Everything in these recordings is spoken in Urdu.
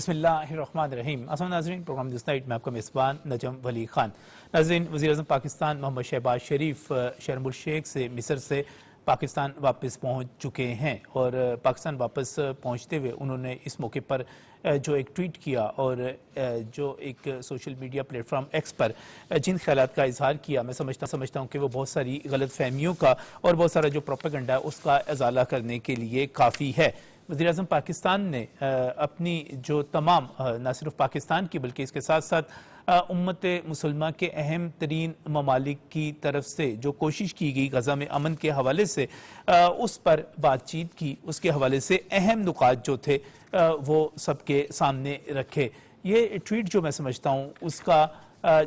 بسم اللہ الرحمن الرحیم۔ السلام ناظرین، پروگرام دس نائٹ میں آپ کا میزبان نجم ولی خان۔ ناظرین، وزیر اعظم پاکستان محمد شہباز شریف شرم الشیخ سے مصر سے پاکستان واپس پہنچ چکے ہیں، اور پاکستان واپس پہنچتے ہوئے انہوں نے اس موقع پر جو ایک ٹویٹ کیا اور جو ایک social media platform X پر جن خیالات کا اظہار کیا، میں سمجھتا ہوں کہ وہ بہت ساری غلط فہمیوں کا اور بہت سارا جو پروپیگنڈا ہے اس کا ازالہ کرنے کے لیے کافی ہے۔ وزیر اعظم پاکستان نے اپنی جو تمام نہ صرف پاکستان کی بلکہ اس کے ساتھ ساتھ امت مسلمہ کے اہم ترین ممالک کی طرف سے جو کوشش کی گئی غزہ میں امن کے حوالے سے اس پر بات چیت کی، اس کے حوالے سے اہم نکات جو تھے وہ سب کے سامنے رکھے۔ یہ ٹویٹ جو میں سمجھتا ہوں اس کا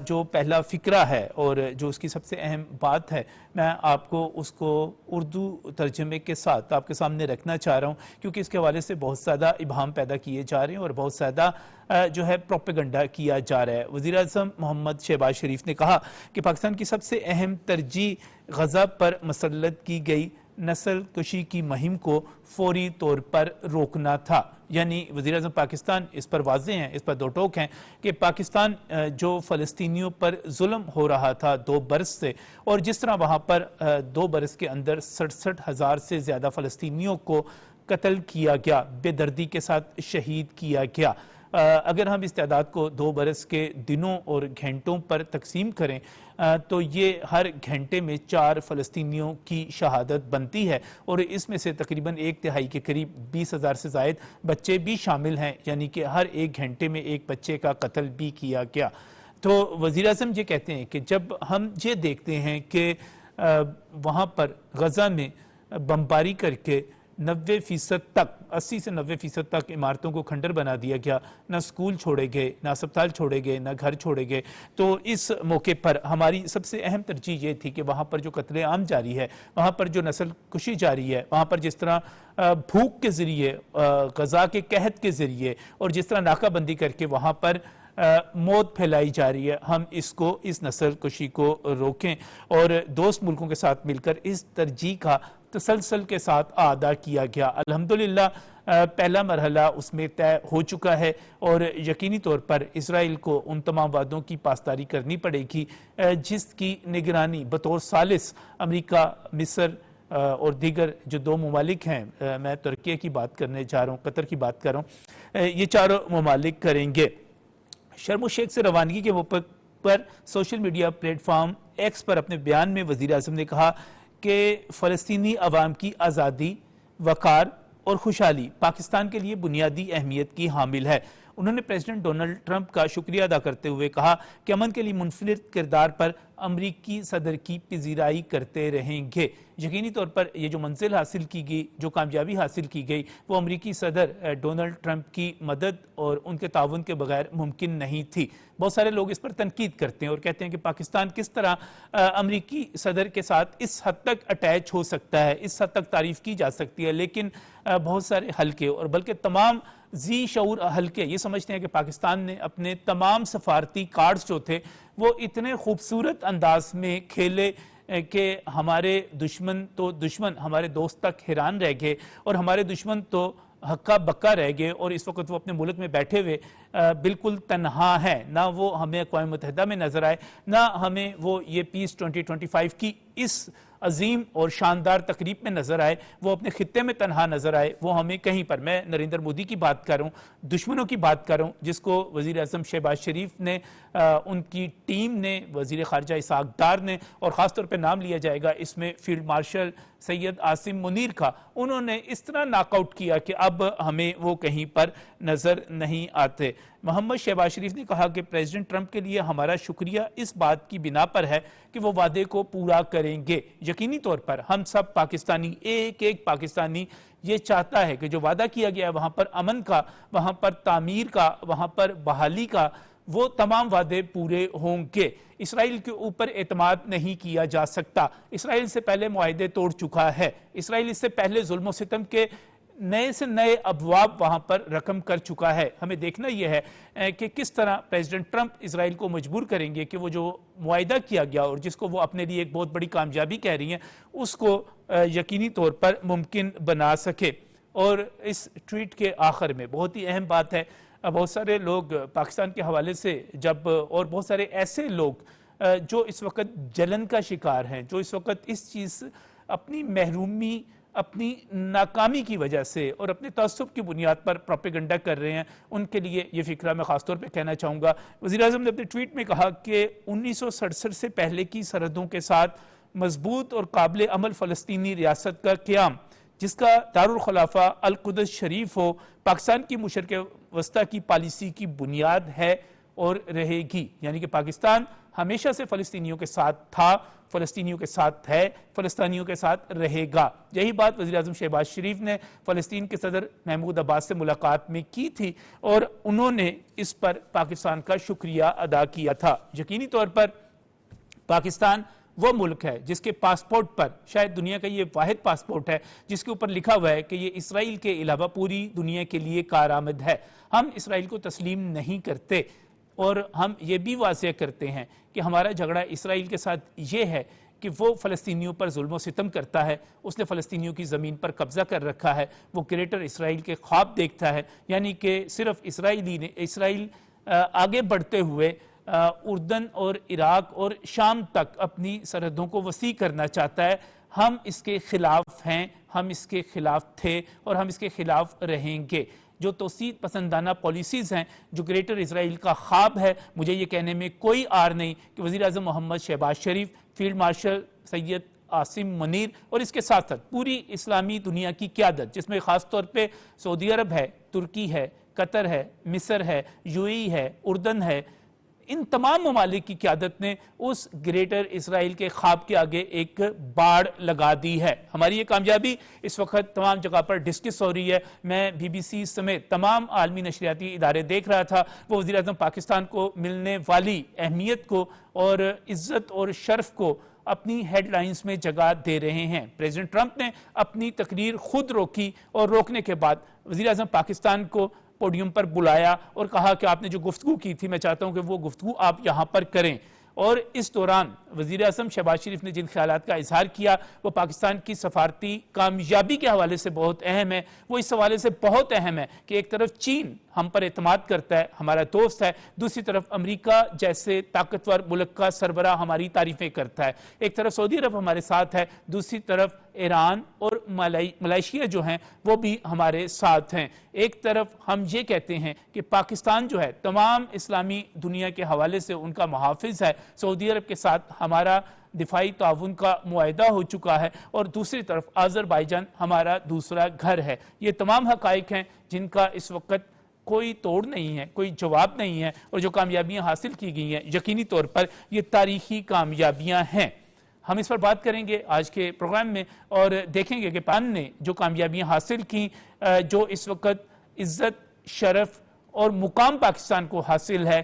جو پہلا فقرہ ہے اور جو اس کی سب سے اہم بات ہے، میں آپ کو اس کو اردو ترجمے کے ساتھ آپ کے سامنے رکھنا چاہ رہا ہوں، کیونکہ اس کے حوالے سے بہت زیادہ ابہام پیدا کیے جا رہے ہیں اور بہت زیادہ جو ہے پروپیگنڈا کیا جا رہا ہے۔ وزیر اعظم محمد شہباز شریف نے کہا کہ پاکستان کی سب سے اہم ترجیح غزہ پر مسلط کی گئی نسل کشی کی مہم کو فوری طور پر روکنا تھا۔ یعنی وزیر اعظم پاکستان اس پر واضح ہیں، اس پر دو ٹوک ہیں کہ پاکستان جو فلسطینیوں پر ظلم ہو رہا تھا 2 برس سے، اور جس طرح وہاں پر 2 برس کے اندر 67,000 سے زیادہ فلسطینیوں کو قتل کیا گیا، بے دردی کے ساتھ شہید کیا گیا، اگر ہم اس تعداد کو 2 برس کے دنوں اور گھنٹوں پر تقسیم کریں تو یہ ہر گھنٹے میں 4 فلسطینیوں کی شہادت بنتی ہے، اور اس میں سے تقریباً 1/3 کے قریب 20,000 سے زائد بچے بھی شامل ہیں، یعنی کہ ہر 1 گھنٹے میں ایک بچے کا قتل بھی کیا گیا۔ تو وزیر اعظم یہ کہتے ہیں کہ جب ہم یہ دیکھتے ہیں کہ وہاں پر غزہ میں بمباری کر کے 90% تک 80 سے 90% تک عمارتوں کو کھنڈر بنا دیا گیا، نہ سکول چھوڑے گئے، نہ اسپتال چھوڑے گئے، نہ گھر چھوڑے گئے، تو اس موقع پر ہماری سب سے اہم ترجیح یہ تھی کہ وہاں پر جو قتل عام جاری ہے، وہاں پر جو نسل کشی جاری ہے، وہاں پر جس طرح بھوک کے ذریعے، غذا کے قحط کے ذریعے اور جس طرح ناکہ بندی کر کے وہاں پر موت پھیلائی جا رہی ہے، ہم اس نسل کشی کو روکیں، اور دوست ملکوں کے ساتھ مل کر اس ترجیح کا تسلسل کے ساتھ اعادہ کیا گیا۔ الحمدللہ پہلا مرحلہ اس میں طے ہو چکا ہے، اور یقینی طور پر اسرائیل کو ان تمام وعدوں کی پاسداری کرنی پڑے گی جس کی نگرانی بطور ثالث امریکہ، مصر اور دیگر جو 2 ممالک ہیں، میں ترکیہ کی بات کرنے جا رہا ہوں، قطر کی بات کر رہا ہوں، یہ 4 ممالک کریں گے۔ شرم الشیخ سے روانگی کے موقع پر social media platform X پر اپنے بیان میں وزیر اعظم نے کہا کہ فلسطینی عوام کی آزادی، وقار اور خوشحالی پاکستان کے لیے بنیادی اہمیت کی حامل ہے۔ انہوں نے پریزیڈنٹ ڈونلڈ ٹرمپ کا شکریہ ادا کرتے ہوئے کہا کہ امن کے لیے منفرد کردار پر امریکی صدر کی پذیرائی کرتے رہیں گے۔ یقینی طور پر یہ جو منزل حاصل کی گئی، جو کامیابی حاصل کی گئی، وہ امریکی صدر ڈونلڈ ٹرمپ کی مدد اور ان کے تعاون کے بغیر ممکن نہیں تھی۔ بہت سارے لوگ اس پر تنقید کرتے ہیں اور کہتے ہیں کہ پاکستان کس طرح امریکی صدر کے ساتھ اس حد تک اٹیچ ہو سکتا ہے، اس حد تک تعریف کی جا سکتی ہے، لیکن بہت سارے حلقے اور بلکہ تمام ذی شعور حلقے یہ سمجھتے ہیں کہ پاکستان نے اپنے تمام سفارتی کارڈز جو تھے وہ اتنے خوبصورت انداز میں کھیلے کہ ہمارے دشمن تو ہمارے دوست تک حیران رہ گئے، اور ہمارے دشمن تو ہکا بکا رہ گئے، اور اس وقت وہ اپنے ملک میں بیٹھے ہوئے بالکل تنہا ہیں، نہ وہ ہمیں اقوام متحدہ میں نظر آئے، نہ ہمیں وہ یہ پیس 2025 کی اس عظیم اور شاندار تقریب میں نظر آئے، وہ اپنے خطے میں تنہا نظر آئے، وہ ہمیں کہیں پر، میں نریندر مودی کی بات کر رہا ہوں، دشمنوں کی بات کر رہا ہوں، جس کو وزیر اعظم شہباز شریف نے، ان کی ٹیم نے، وزیر خارجہ اسحاق ڈار نے، اور خاص طور پہ نام لیا جائے گا اس میں فیلڈ مارشل سید عاصم منیر کا، انہوں نے اس طرح ناک آؤٹ کیا کہ اب ہمیں وہ کہیں پر نظر نہیں آتے۔ محمد شہباز شریف نے کہا کہ پریزیڈنٹ ٹرمپ کے لیے ہمارا شکریہ اس بات کی بنا پر ہے کہ وہ وعدے کو پورا کریں گے۔ یقینی طور پر ہم سب پاکستانی، ایک پاکستانی یہ چاہتا ہے کہ جو وعدہ کیا گیا ہے وہاں پر امن کا، وہاں پر تعمیر کا، وہاں پر بحالی کا، وہ تمام وعدے پورے ہوں گے۔ اسرائیل کے اوپر اعتماد نہیں کیا جا سکتا، اسرائیل سے پہلے معاہدے توڑ چکا ہے، اسرائیل اس سے پہلے ظلم و ستم کے نئے سے نئے ابواب وہاں پر رقم کر چکا ہے۔ ہمیں دیکھنا یہ ہے کہ کس طرح پریزیڈنٹ ٹرمپ اسرائیل کو مجبور کریں گے کہ وہ جو معاہدہ کیا گیا اور جس کو وہ اپنے لیے ایک بہت بڑی کامیابی کہہ رہی ہیں، اس کو یقینی طور پر ممکن بنا سکے۔ اور اس ٹویٹ کے آخر میں بہت ہی اہم بات ہے، بہت سارے لوگ پاکستان کے حوالے سے جب اور بہت سارے ایسے لوگ جو اس وقت جلن کا شکار ہیں، جو اس وقت اس چیز اپنی محرومی، اپنی ناکامی کی وجہ سے اور اپنے تعصب کی بنیاد پر پروپیگنڈا کر رہے ہیں، ان کے لیے یہ فکرہ میں خاص طور پہ کہنا چاہوں گا۔ وزیر اعظم نے اپنے ٹویٹ میں کہا کہ 1967 سے پہلے کی سرحدوں کے ساتھ مضبوط اور قابل عمل فلسطینی ریاست کا قیام، جس کا دارالخلافہ القدس شریف ہو، پاکستان کی مشرق وسطیٰ کی پالیسی کی بنیاد ہے اور رہے گی۔ یعنی کہ پاکستان ہمیشہ سے فلسطینیوں کے ساتھ تھا، فلسطینیوں کے ساتھ ہے، فلسطینیوں کے ساتھ رہے گا۔ یہی بات وزیر اعظم شہباز شریف نے فلسطین کے صدر محمود عباس سے ملاقات میں کی تھی اور انہوں نے اس پر پاکستان کا شکریہ ادا کیا تھا۔ یقینی طور پر پاکستان وہ ملک ہے جس کے پاسپورٹ پر، شاید دنیا کا یہ واحد پاسپورٹ ہے جس کے اوپر لکھا ہوا ہے کہ یہ اسرائیل کے علاوہ پوری دنیا کے لیے کارآمد ہے۔ ہم اسرائیل کو تسلیم نہیں کرتے اور ہم یہ بھی واضح کرتے ہیں کہ ہمارا جھگڑا اسرائیل کے ساتھ یہ ہے کہ وہ فلسطینیوں پر ظلم و ستم کرتا ہے، اس نے فلسطینیوں کی زمین پر قبضہ کر رکھا ہے، وہ گریٹر اسرائیل کے خواب دیکھتا ہے، یعنی کہ صرف اسرائیل آگے بڑھتے ہوئے اردن اور عراق اور شام تک اپنی سرحدوں کو وسیع کرنا چاہتا ہے۔ ہم اس کے خلاف ہیں، ہم اس کے خلاف تھے اور ہم اس کے خلاف رہیں گے۔ جو توسیع پسندانہ پالیسیز ہیں، جو گریٹر اسرائیل کا خواب ہے، مجھے یہ کہنے میں کوئی عار نہیں کہ وزیر اعظم محمد شہباز شریف، فیلڈ مارشل سید عاصم منیر اور اس کے ساتھ ساتھ پوری اسلامی دنیا کی قیادت، جس میں خاص طور پہ سعودی عرب ہے، ترکی ہے، قطر ہے، مصر ہے، یو اے ای ہے، اردن ہے، ان تمام ممالک کی قیادت نے اس گریٹر اسرائیل کے خواب کے آگے ایک باڑ لگا دی ہے۔ ہماری یہ کامیابی اس وقت تمام جگہ پر ڈسکس ہو رہی ہے۔ میں بی بی سی سمیت تمام عالمی نشریاتی ادارے دیکھ رہا تھا، وہ وزیر اعظم پاکستان کو ملنے والی اہمیت کو اور عزت اور شرف کو اپنی ہیڈ لائنز میں جگہ دے رہے ہیں۔ پریزیڈنٹ ٹرمپ نے اپنی تقریر خود روکی اور روکنے کے بعد وزیر اعظم پاکستان کو پوڈیم پر بلایا اور کہا کہ آپ نے جو گفتگو کی تھی، میں چاہتا ہوں کہ وہ گفتگو آپ یہاں پر کریں۔ اور اس دوران وزیر اعظم شہباز شریف نے جن خیالات کا اظہار کیا وہ پاکستان کی سفارتی کامیابی کے حوالے سے بہت اہم ہے۔ وہ اس حوالے سے بہت اہم ہے کہ ایک طرف چین ہم پر اعتماد کرتا ہے، ہمارا دوست ہے، دوسری طرف امریکہ جیسے طاقتور ملک کا سربراہ ہماری تعریفیں کرتا ہے، ایک طرف سعودی عرب ہمارے ساتھ ہے، دوسری طرف ایران اور ملائیشیا جو ہیں وہ بھی ہمارے ساتھ ہیں۔ ایک طرف ہم یہ کہتے ہیں کہ پاکستان جو ہے تمام اسلامی دنیا کے حوالے سے ان کا محافظ ہے، سعودی عرب کے ساتھ ہمارا دفاعی تعاون کا معاہدہ ہو چکا ہے، اور دوسری طرف آذربائیجان ہمارا دوسرا گھر ہے۔ یہ تمام حقائق ہیں جن کا اس وقت کوئی توڑ نہیں ہے، کوئی جواب نہیں ہے، اور جو کامیابیاں حاصل کی گئی ہیں یقینی طور پر یہ تاریخی کامیابیاں ہیں۔ ہم اس پر بات کریں گے آج کے پروگرام میں اور دیکھیں گے کہ پاکستان نے جو کامیابیاں حاصل کی، جو اس وقت عزت، شرف اور مقام پاکستان کو حاصل ہے،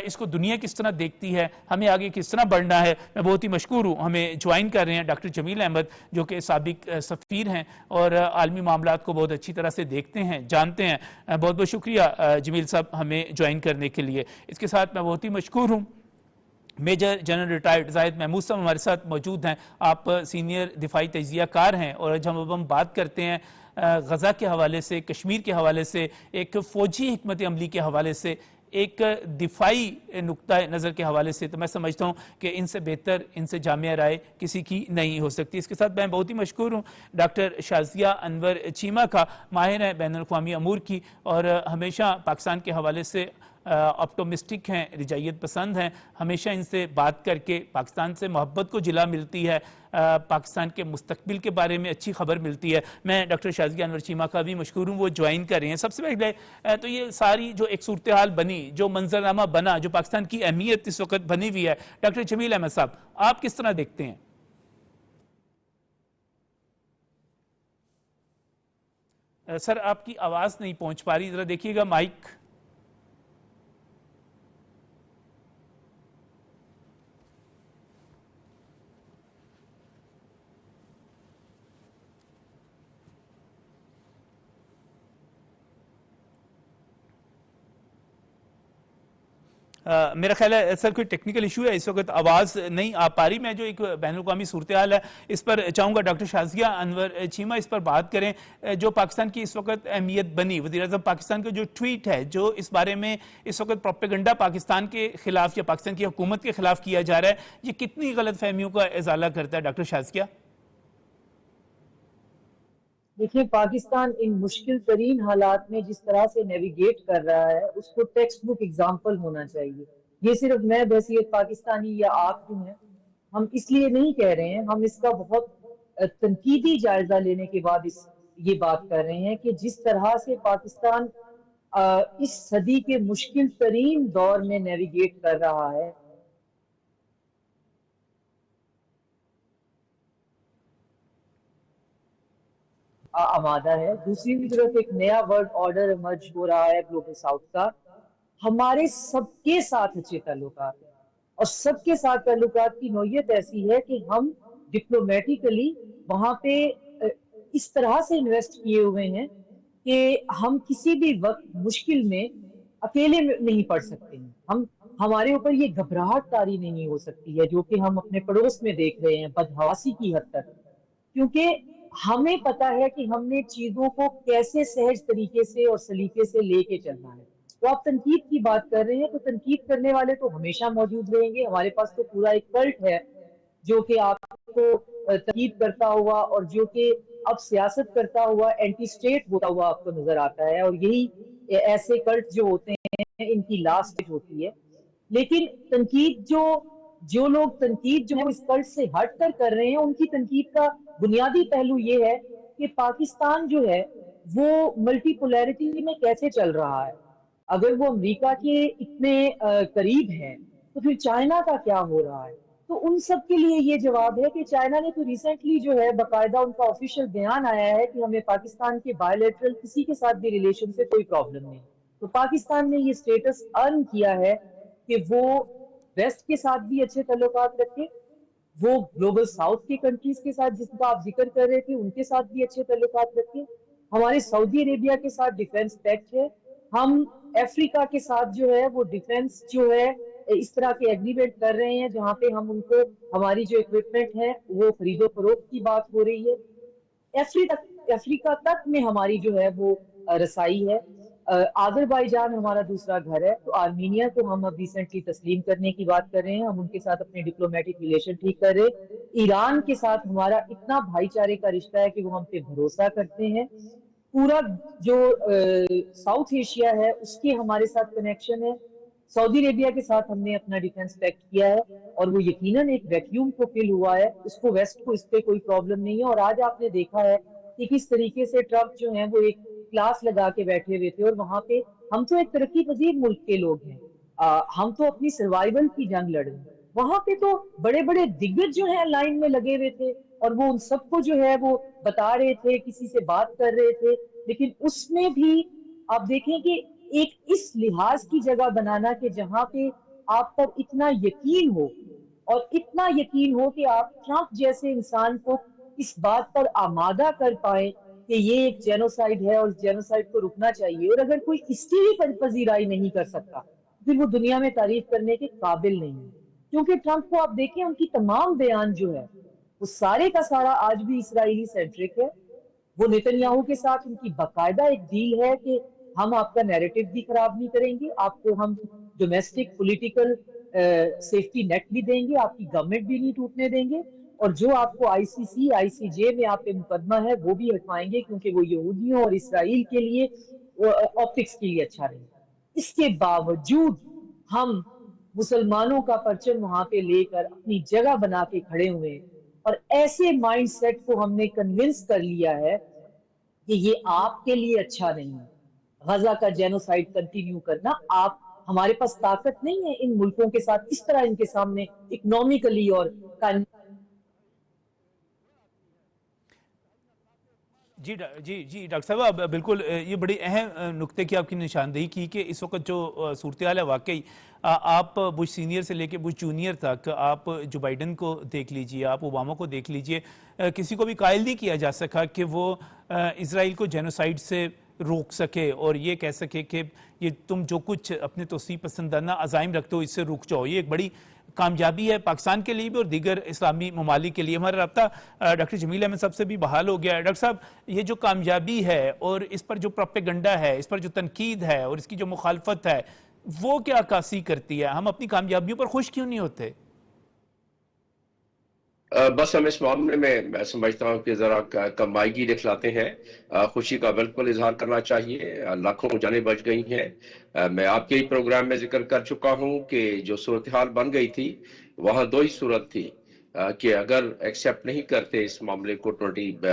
اس کو دنیا کس طرح دیکھتی ہے، ہمیں آگے کس طرح بڑھنا ہے۔ میں بہت ہی مشکور ہوں، ہمیں جوائن کر رہے ہیں ڈاکٹر جمیل احمد جو کہ سابق سفیر ہیں اور عالمی معاملات کو بہت اچھی طرح سے دیکھتے ہیں، جانتے ہیں۔ بہت بہت شکریہ جمیل صاحب ہمیں جوائن کرنے کے لیے۔ اس کے ساتھ میں بہت ہی مشکور ہوں میجر جنرل ریٹائرڈ زاہد محمود صاحب ہمارے ساتھ موجود ہیں۔ آپ سینئر دفاعی تجزیہ کار ہیں اور جب ہم بات کرتے ہیں غزہ کے حوالے سے، کشمیر کے حوالے سے، ایک فوجی حکمت عملی کے حوالے سے، ایک دفاعی نقطہ نظر کے حوالے سے، تو میں سمجھتا ہوں کہ ان سے بہتر، ان سے جامع رائے کسی کی نہیں ہو سکتی۔ اس کے ساتھ میں بہت ہی مشکور ہوں ڈاکٹر شازیہ انور چیمہ کا، ماہر ہیں بین الاقوامی امور کی اور ہمیشہ پاکستان کے حوالے سے آپٹومسٹک ہیں، رجعیت پسند ہیں، ہمیشہ ان سے بات کر کے پاکستان سے محبت کو جلا ملتی ہے، پاکستان کے مستقبل کے بارے میں اچھی خبر ملتی ہے۔ میں ڈاکٹر شازیہ انور چیمہ کا بھی مشکور ہوں، وہ جوائن کر رہے ہیں۔ سب سے پہلے تو یہ ساری جو ایک صورتحال بنی، جو منظرنامہ بنا، جو پاکستان کی اہمیت اس وقت بنی ہوئی ہے، ڈاکٹر جمیل احمد صاحب آپ کس طرح دیکھتے ہیں؟ سر آپ کی آواز نہیں پہنچ پا رہی، ذرا دیکھیے گا مائک۔ میرا خیال ہے سر کوئی ٹیکنیکل ایشو ہے، اس وقت آواز نہیں آ پا رہی. میں جو ایک بین الاقوامی صورتحال ہے اس پر چاہوں گا ڈاکٹر شازیہ انور چیمہ اس پر بات کریں. جو پاکستان کی اس وقت اہمیت بنی، وزیر اعظم پاکستان کا جو ٹویٹ ہے جو اس بارے میں اس وقت پروپیگنڈا پاکستان کے خلاف یا پاکستان کی حکومت کے خلاف کیا جا رہا ہے، یہ کتنی غلط فہمیوں کا ازالہ کرتا ہے ڈاکٹر شازیہ؟ دیکھیں، پاکستان ان مشکل ترین حالات میں جس طرح سے نیویگیٹ کر رہا ہے اس کو ٹیکسٹ بک اگزامپل ہونا چاہیے. یہ صرف میں بحیثیت پاکستانی یا آپ کی ہیں، ہم اس لیے نہیں کہہ رہے ہیں، ہم اس کا بہت تنقیدی جائزہ لینے کے بعد یہ بات کر رہے ہیں کہ جس طرح سے پاکستان اس صدی کے مشکل ترین دور میں نیویگیٹ کر رہا ہے، آمادہ ہے. دوسری طرف ایک نیا ورلڈ آرڈر ایمرج ہو رہا ہے گلوبل ساؤتھ کا. ہمارے سب کے ساتھ اچھے تعلقات ہیں اور سب کے ساتھ تعلقات کی نوعیت ایسی ہے کہ ہم ڈپلومیٹیکلی وہاں پہ اس طرح سے انویسٹ کیے ہوئے ہیں کہ ہم کسی بھی وقت مشکل میں اکیلے نہیں پڑ سکتے ہیں. ہمارے اوپر یہ گھبراہٹ طاری نہیں ہو سکتی ہے جو کہ ہم اپنے پڑوس میں دیکھ رہے ہیں بدحواسی کی حد تک، کیونکہ ہمیں پتا ہے کہ ہم نے چیزوں کو کیسے سہج طریقے سے اور سلیقے سے لے کے چلنا ہے. تو آپ تنقید کی بات کر رہے ہیں تو تنقید کرنے والے تو ہمیشہ موجود رہیں گے. ہمارے پاس تو پورا ایک کلٹ ہے جو کہ آپ کو تنقید کرتا ہوا اور جو کہ اب سیاست کرتا ہوا اینٹی اسٹیٹ ہوتا ہوا آپ کو نظر آتا ہے، اور یہی ایسے کلٹ جو ہوتے ہیں ان کی لاسٹ ہوتی ہے. لیکن تنقید جو لوگ تنقید جو ہے اس کلٹ سے ہٹ کر رہے ہیں، ان کی تنقید کا بنیادی پہلو یہ ہے کہ پاکستان جو ہے وہ ملٹی پولیرٹی میں کیسے چل رہا ہے. اگر وہ امریکہ کے اتنے قریب ہیں تو پھر چائنا کا کیا ہو رہا ہے؟ تو ان سب کے لیے یہ جواب ہے کہ چائنا نے تو ریسنٹلی جو ہے باقاعدہ ان کا آفیشیل بیان آیا ہے کہ ہمیں پاکستان کے بائیلیٹرل کسی کے ساتھ بھی ریلیشن سے کوئی پرابلم نہیں. تو پاکستان نے یہ سٹیٹس ارن کیا ہے کہ وہ ویسٹ کے ساتھ بھی اچھے تعلقات رکھے، وہ گلوبل ساؤتھ کی کنٹریز کے ساتھ جس کا آپ ذکر کر رہے تھے ان کے ساتھ بھی اچھے تعلقات رکھے. ہمارے سعودی عربیہ کے ساتھ ڈیفنس پیکٹ ہے. ہم افریقہ کے ساتھ جو ہے وہ ڈیفنس جو ہے اس طرح کے ایگریمنٹ کر رہے ہیں جہاں پہ ہم ان کو ہماری جو اکوپمنٹ ہے وہ خرید و فروخت کی بات ہو رہی ہے. افریقہ تک میں ہماری جو ہے وہ رسائی ہے. آذربائیجان ہمارا دوسرا گھر ہے. تو آرمینیا کو ہم اب ریسنٹلی تسلیم کرنے کی بات کر رہے ہیں، ہم ان کے ساتھ اپنے ڈپلومیٹک ریلیشن ٹھیک کر رہے. ایران کے ساتھ ہمارا اتنا بھائی چارے کا رشتہ ہے کہ وہ ہم پہ بھروسہ کرتے ہیں. پورا جو ساؤتھ ایشیا ہے اس کے ہمارے ساتھ کنیکشن ہے. سعودی عربیہ کے ساتھ ہم نے اپنا ڈیفنس پیکٹ کیا ہے اور وہ یقیناً ایک ویکیوم کو فل ہوا ہے. اس کو ویسٹ کو اس پہ کوئی پرابلم نہیں ہے. اور آج آپ نے دیکھا ہے کہ کس طریقے سے ٹرمپ جو ہیں وہ ایک کلاس لگا کے بیٹھے ہوئے تھے، اور وہاں پہ ہم تو ایک ترقی پذیر ملک کے لوگ ہیں، ہم تو اپنی سروائیول کی جنگ لڑ رہے ہیں. وہاں پہ تو بڑے بڑے دگگج جو ہیں لائن میں لگے ہوئے تھے اور وہ ان سب کو جو ہے وہ بتا رہے تھے، کسی سے بات کر رہے تھے. لیکن اس میں بھی آپ دیکھیں کہ ایک اس لحاظ کی جگہ بنانا کہ جہاں پہ آپ پر اتنا یقین ہو اور اتنا یقین ہو کہ آپ ٹرمپ جیسے انسان کو اس بات پر آمادہ کر پائیں کہ یہ ایک جینوسائیڈ ہے اور اس جینوسائیڈ کو رکنا چاہیے. اور اگر کوئی اس کی بھی پذیرائی نہیں کر سکتا پھر وہ دنیا میں تعریف کرنے کے قابل نہیں ہے. کیونکہ ٹرمپ کو آپ دیکھیں ان کی تمام بیان جو ہے وہ سارے کا سارا آج بھی اسرائیلی سینٹرک ہے. وہ نیتن کے ساتھ ان کی باقاعدہ ایک ڈیل ہے کہ ہم آپ کا نیریٹو بھی خراب نہیں کریں گے، آپ کو ہم ڈومیسٹک پولیٹیکل سیفٹی نیٹ بھی دیں گے، آپ کی گورنمنٹ بھی نہیں ٹوٹنے دیں گے، اور جو آپ کو آئی سی سی آئی سی جے میں آپ پہ مقدمہ ہے وہ بھی ہٹوائیں گے کیونکہ وہ یہودیوں اور اسرائیل کے لیے آپٹکس کے لیے اچھا نہیں. اس کے باوجود ہم مسلمانوں کا پرچم وہاں پہ لے کر اپنی جگہ بنا کے کھڑے ہوئے اور ایسے مائنڈ سیٹ کو ہم نے کنونس کر لیا ہے کہ یہ آپ کے لیے اچھا نہیں ہے غزہ کا جینوسائیڈ کنٹینیو کرنا. آپ ہمارے پاس طاقت نہیں ہے ان ملکوں کے ساتھ اس طرح ان کے سامنے اکنومیکلی اور جی ڈاکٹر صاحب بالکل یہ بڑی اہم نقطے کی آپ کی نشاندہی کی کہ اس وقت جو صورتحال ہے واقعی آپ بش سینئر سے لے کے بش جونیئر تک، آپ جو بائیڈن کو دیکھ لیجئے، آپ اوباما کو دیکھ لیجئے، کسی کو بھی قائل نہیں کیا جا سکا کہ وہ اسرائیل کو جینوسائیڈ سے روک سکے اور یہ کہہ سکے کہ یہ تم جو کچھ اپنے توسیع پسندانہ عزائم رکھتے ہو اس سے رک جاؤ. یہ ایک بڑی کامیابی ہے پاکستان کے لیے بھی اور دیگر اسلامی ممالک کے لیے. ہمارا رابطہ ڈاکٹر جمیل احمد صاحب سے بھی بحال ہو گیا ہے. ڈاکٹر صاحب, یہ جو کامیابی ہے اور اس پر جو پروپیگنڈا ہے, اس پر جو تنقید ہے اور اس کی جو مخالفت ہے, وہ کیا عکاسی کرتی ہے؟ ہم اپنی کامیابیوں پر خوش کیوں نہیں ہوتے؟ بس ہم اس معاملے میں سمجھتا ہوں کہ ذرا کمائیگی دکھلاتے ہیں. خوشی کا بالکل اظہار کرنا چاہیے. لاکھوں جانیں بچ گئی ہیں. میں آپ کے ہی پروگرام میں ذکر کر چکا ہوں کہ جو صورتحال بن گئی تھی وہاں دو ہی صورت تھی کہ اگر ایکسیپٹ نہیں کرتے اس معاملے کو 20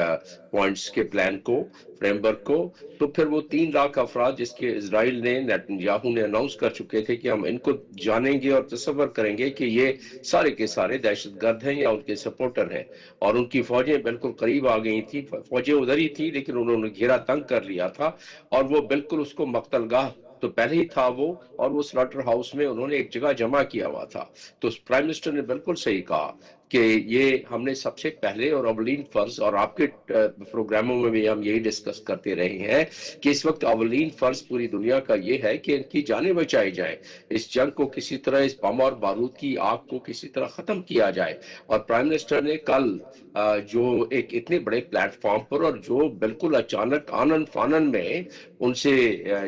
پوائنٹس کے پلان کو, فریم ورک کو, تو پھر وہ 3 لاکھ افراد جس کے اسرائیل نے, نیتنیاہو نے اناؤنس کر چکے تھے کہ ہم ان کو جانیں گے اور تصور کریں گے کہ یہ سارے کے سارے دہشت گرد ہیں یا ان کے سپورٹر ہیں, اور ان کی فوجیں بالکل قریب آ گئی تھی. فوجیں ادھر ہی تھی لیکن انہوں نے گھیرا تنگ کر لیا تھا اور وہ بالکل اس کو مقتل گاہ تو پہلے ہی تھا وہ, اور وہ سلاٹر ہاؤس میں انہوں نے ایک جگہ جمع کیا ہوا تھا. تو پرائم منسٹر نے بالکل صحیح کہا کہ یہ ہم نے سب سے پہلے اور اولین فرض, اور آپ کے پروگراموں میں بھی ہم یہی ڈسکس کرتے رہے ہیں کہ اس وقت اولین فرض پوری دنیا کا یہ ہے کہ ان کی جانیں بچائی جائیں. اس جنگ کو کسی طرح, اس بم اور بارود کی آگ کو کسی طرح ختم کیا جائے. اور پرائم منسٹر نے کل جو ایک اتنے بڑے پلیٹ فارم پر اور جو بالکل اچانک آنن فانن میں ان سے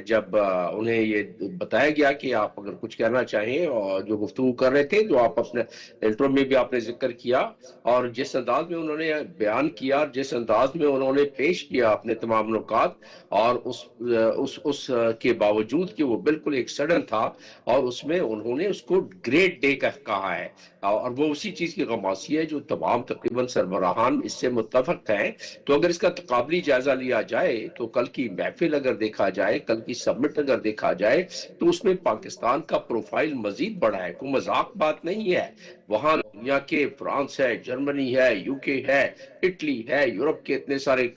جب انہیں یہ بتایا گیا کہ آپ اگر کچھ کہنا چاہیں, اور جو گفتگو کر رہے تھے جو آپ اپنے انٹرو میں بھی آپ نے ذکر کیا, اور جس انداز میں انہوں نے بیان کیا, جس انداز میں انہوں نے پیش کیا اپنے تمام نکات, اور اس کے باوجود کہ وہ بالکل ایک سڈن تھا, اور اس میں انہوں نے اس کو گریٹ ڈے کہا ہے, اور وہ اسی چیز کی غماسی ہے جو تمام تقریباً سربراہان اس سے متفق ہیں. تو اگر اس کا تقابلی جائزہ لیا جائے تو کل کی محفل اگر دیکھا جائے, کل کی سبمٹ اگر دیکھا جائے, تو اس میں پاکستان کا پروفائل مزید بڑا ہے. کوئی مذاق بات نہیں ہے. وہاں دنیا کے فرانس ہے, جرمنی ہے, یو کے ہے, اٹلی ہے, یورپ کے اتنے سارے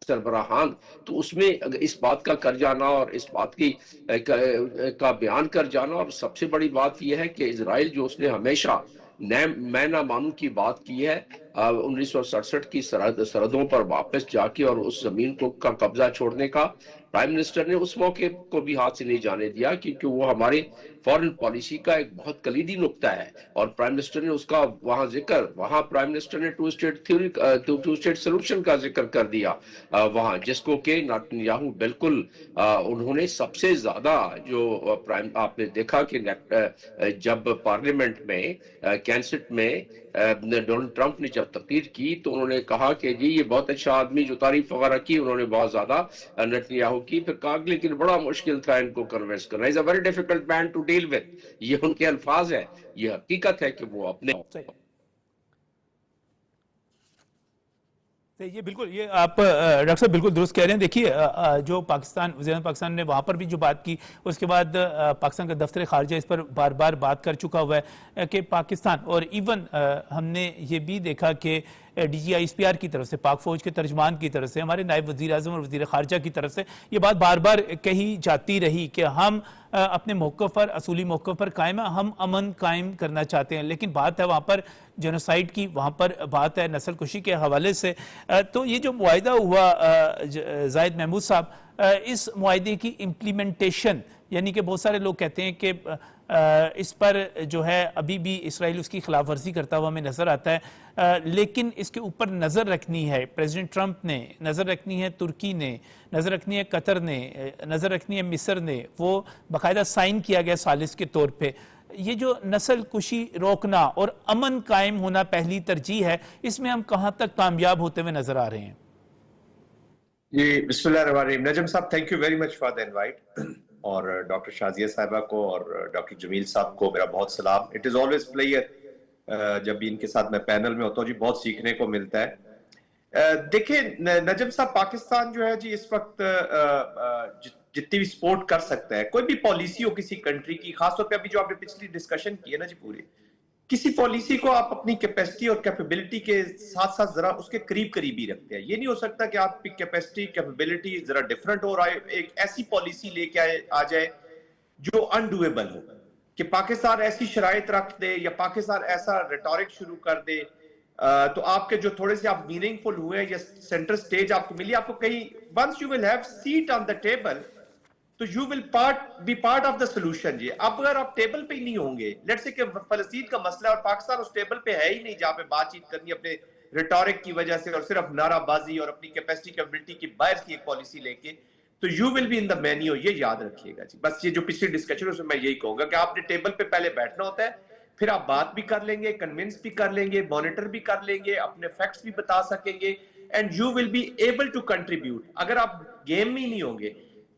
سربراہان, تو اس میں اس بات کا کر جانا اور اس بات کی کا بیان کر جانا, اور سب سے بڑی بات یہ ہے کہ اسرائیل جو اس نے ہمیشہ میں نہ مانوں کی بات کی ہے 1967 کی سرحدوں پر واپس جا کے اور اس زمین کا قبضہ چھوڑنے کا, پرائم منسٹر نے اس موقع کو بھی ہاتھ سے نہیں جانے دیا کیونکہ وہ ہمارے فورن پالیسی کا ایک بہت کلیدی نقطہ ہے. اور پرائم منسٹر نے اس کا وہاں ذکر, وہاں پرائم منسٹر نے 2 اسٹیٹ تھیوری, 2 اسٹیٹ سولوشن کا ذکر کر دیا وہاں, جس کو کہ نیتنیاہو بالکل انہوں نے سب سے زیادہ جو آپ نے دیکھا کہ جب پارلیمنٹ میں کینسٹ میں ڈونلڈ ٹرمپ نے جب تقریر کی تو انہوں نے کہا کہ جی یہ بہت اچھا آدمی, جو تعریف وغیرہ کی انہوں نے بہت زیادہ نیتنیاہو کی, پھر کہا لیکن بڑا مشکل تھا ان کو کنونس کرنا. Is a very difficult man to deal with. یہ ان کے الفاظ ہیں, یہ حقیقت ہے کہ وہ اپنے یہ بالکل, یہ آپ ڈاکٹر صاحب بالکل درست کہہ رہے ہیں. دیکھیے جو پاکستان, وزیر اعظم پاکستان نے وہاں پر بھی جو بات کی, اس کے بعد پاکستان کا دفتر خارجہ اس پر بار بار بات کر چکا ہوا ہے کہ پاکستان, اور ایون ہم نے یہ بھی دیکھا کہ D G I S P R کی طرف سے, پاک فوج کے ترجمان کی طرف سے, ہمارے نائب وزیر اعظم اور وزیر خارجہ کی طرف سے یہ بات بار بار کہی جاتی رہی کہ ہم اپنے موقف پر, اصولی موقف پر قائم ہیں, ہم امن قائم کرنا چاہتے ہیں. لیکن بات ہے وہاں پر جنوسائیڈ کی, وہاں پر بات ہے نسل کشی کے حوالے سے. تو یہ جو معاہدہ ہوا زاہد محمود صاحب, اس معاہدے کی امپلیمنٹیشن, یعنی کہ بہت سارے لوگ کہتے ہیں کہ اس پر جو ہے ابھی بھی اسرائیل اس کی خلاف ورزی کرتا ہوا ہمیں نظر آتا ہے, لیکن اس کے اوپر نظر رکھنی ہے پریزیڈنٹ ٹرمپ نے, نظر رکھنی ہے ترکی نے, نظر رکھنی ہے قطر نے, نظر رکھنی ہے مصر نے, وہ باقاعدہ سائن کیا گیا ثالث کے طور پہ. یہ جو نسل کشی روکنا اور امن قائم ہونا پہلی ترجیح ہے, اس میں ہم کہاں تک کامیاب ہوتے ہوئے نظر آ رہے ہیں؟ جی بسم اللہ الرحمن الرحیم. نجم صاحب thank you very much for the invite, اور ڈاکٹر شازیہ صاحبہ کو اور ڈاکٹر جمیل صاحب کو میرا بہت سلام. اٹ از آلویز پلیئر جب بھی ان کے ساتھ میں پینل میں ہوتا ہوں, جی بہت سیکھنے کو ملتا ہے. دیکھیں نجم صاحب, پاکستان جو ہے جی اس وقت جتنی بھی سپورٹ کر سکتا ہے, کوئی بھی پالیسی ہو کسی کنٹری کی, خاص طور پہ ابھی جو آپ نے پچھلی ڈسکشن کی ہے نا جی پوری, کسی پالیسی کو آپ اپنی کیپیسٹی اور کیپیبلٹی کے ساتھ ساتھ ذرا اس کے قریب ہی رکھتے ہیں. یہ نہیں ہو سکتا کہ آپ کی کیپیسٹی کیپیبلٹی ذرا ڈیفرنٹ ہو رہا ہے, ایک ایسی پالیسی لے کے آ جائے جو انڈویبل ہو, کہ پاکستان ایسی شرائط رکھ دے یا پاکستان ایسا ریٹورک شروع کر دے تو آپ کے جو تھوڑے سے آپ میننگ فل ہوئے ہیں یا سینٹر سٹیج آپ کو ملی, آپ کو کہیں once you will have seat on the table تو you will be part of the solution. جی اب اگر آپ ٹیبل پہ ہی نہیں ہوں گے, لیٹس سے کہ فلسطین کا مسئلہ اور پاکستان اس ٹیبل پہ ہے ہی نہیں جہاں پہ بات چیت کرنی اپنے ریٹورک کی وجہ سے اور صرف نعرہ بازی اور اپنی کیپیسٹی کیپبلٹی کی باہر کی ایک پالیسی لے کے, تو you will be in the menu. یہ یاد رکھیے گا جی. بس یہ جو پچھلی ڈسکشن اس میں میں یہی کہوں گا کہ آپ نے ٹیبل پہ پہلے بیٹھنا ہوتا ہے, پھر آپ بات بھی کر لیں گے, کنونس بھی کر لیں گے, مانیٹر بھی کر لیں گے, اپنے فیکٹس بھی بتا سکیں گے, and you will be able to contribute. اگر آپ گیم میں ہی نہیں ہوں گے,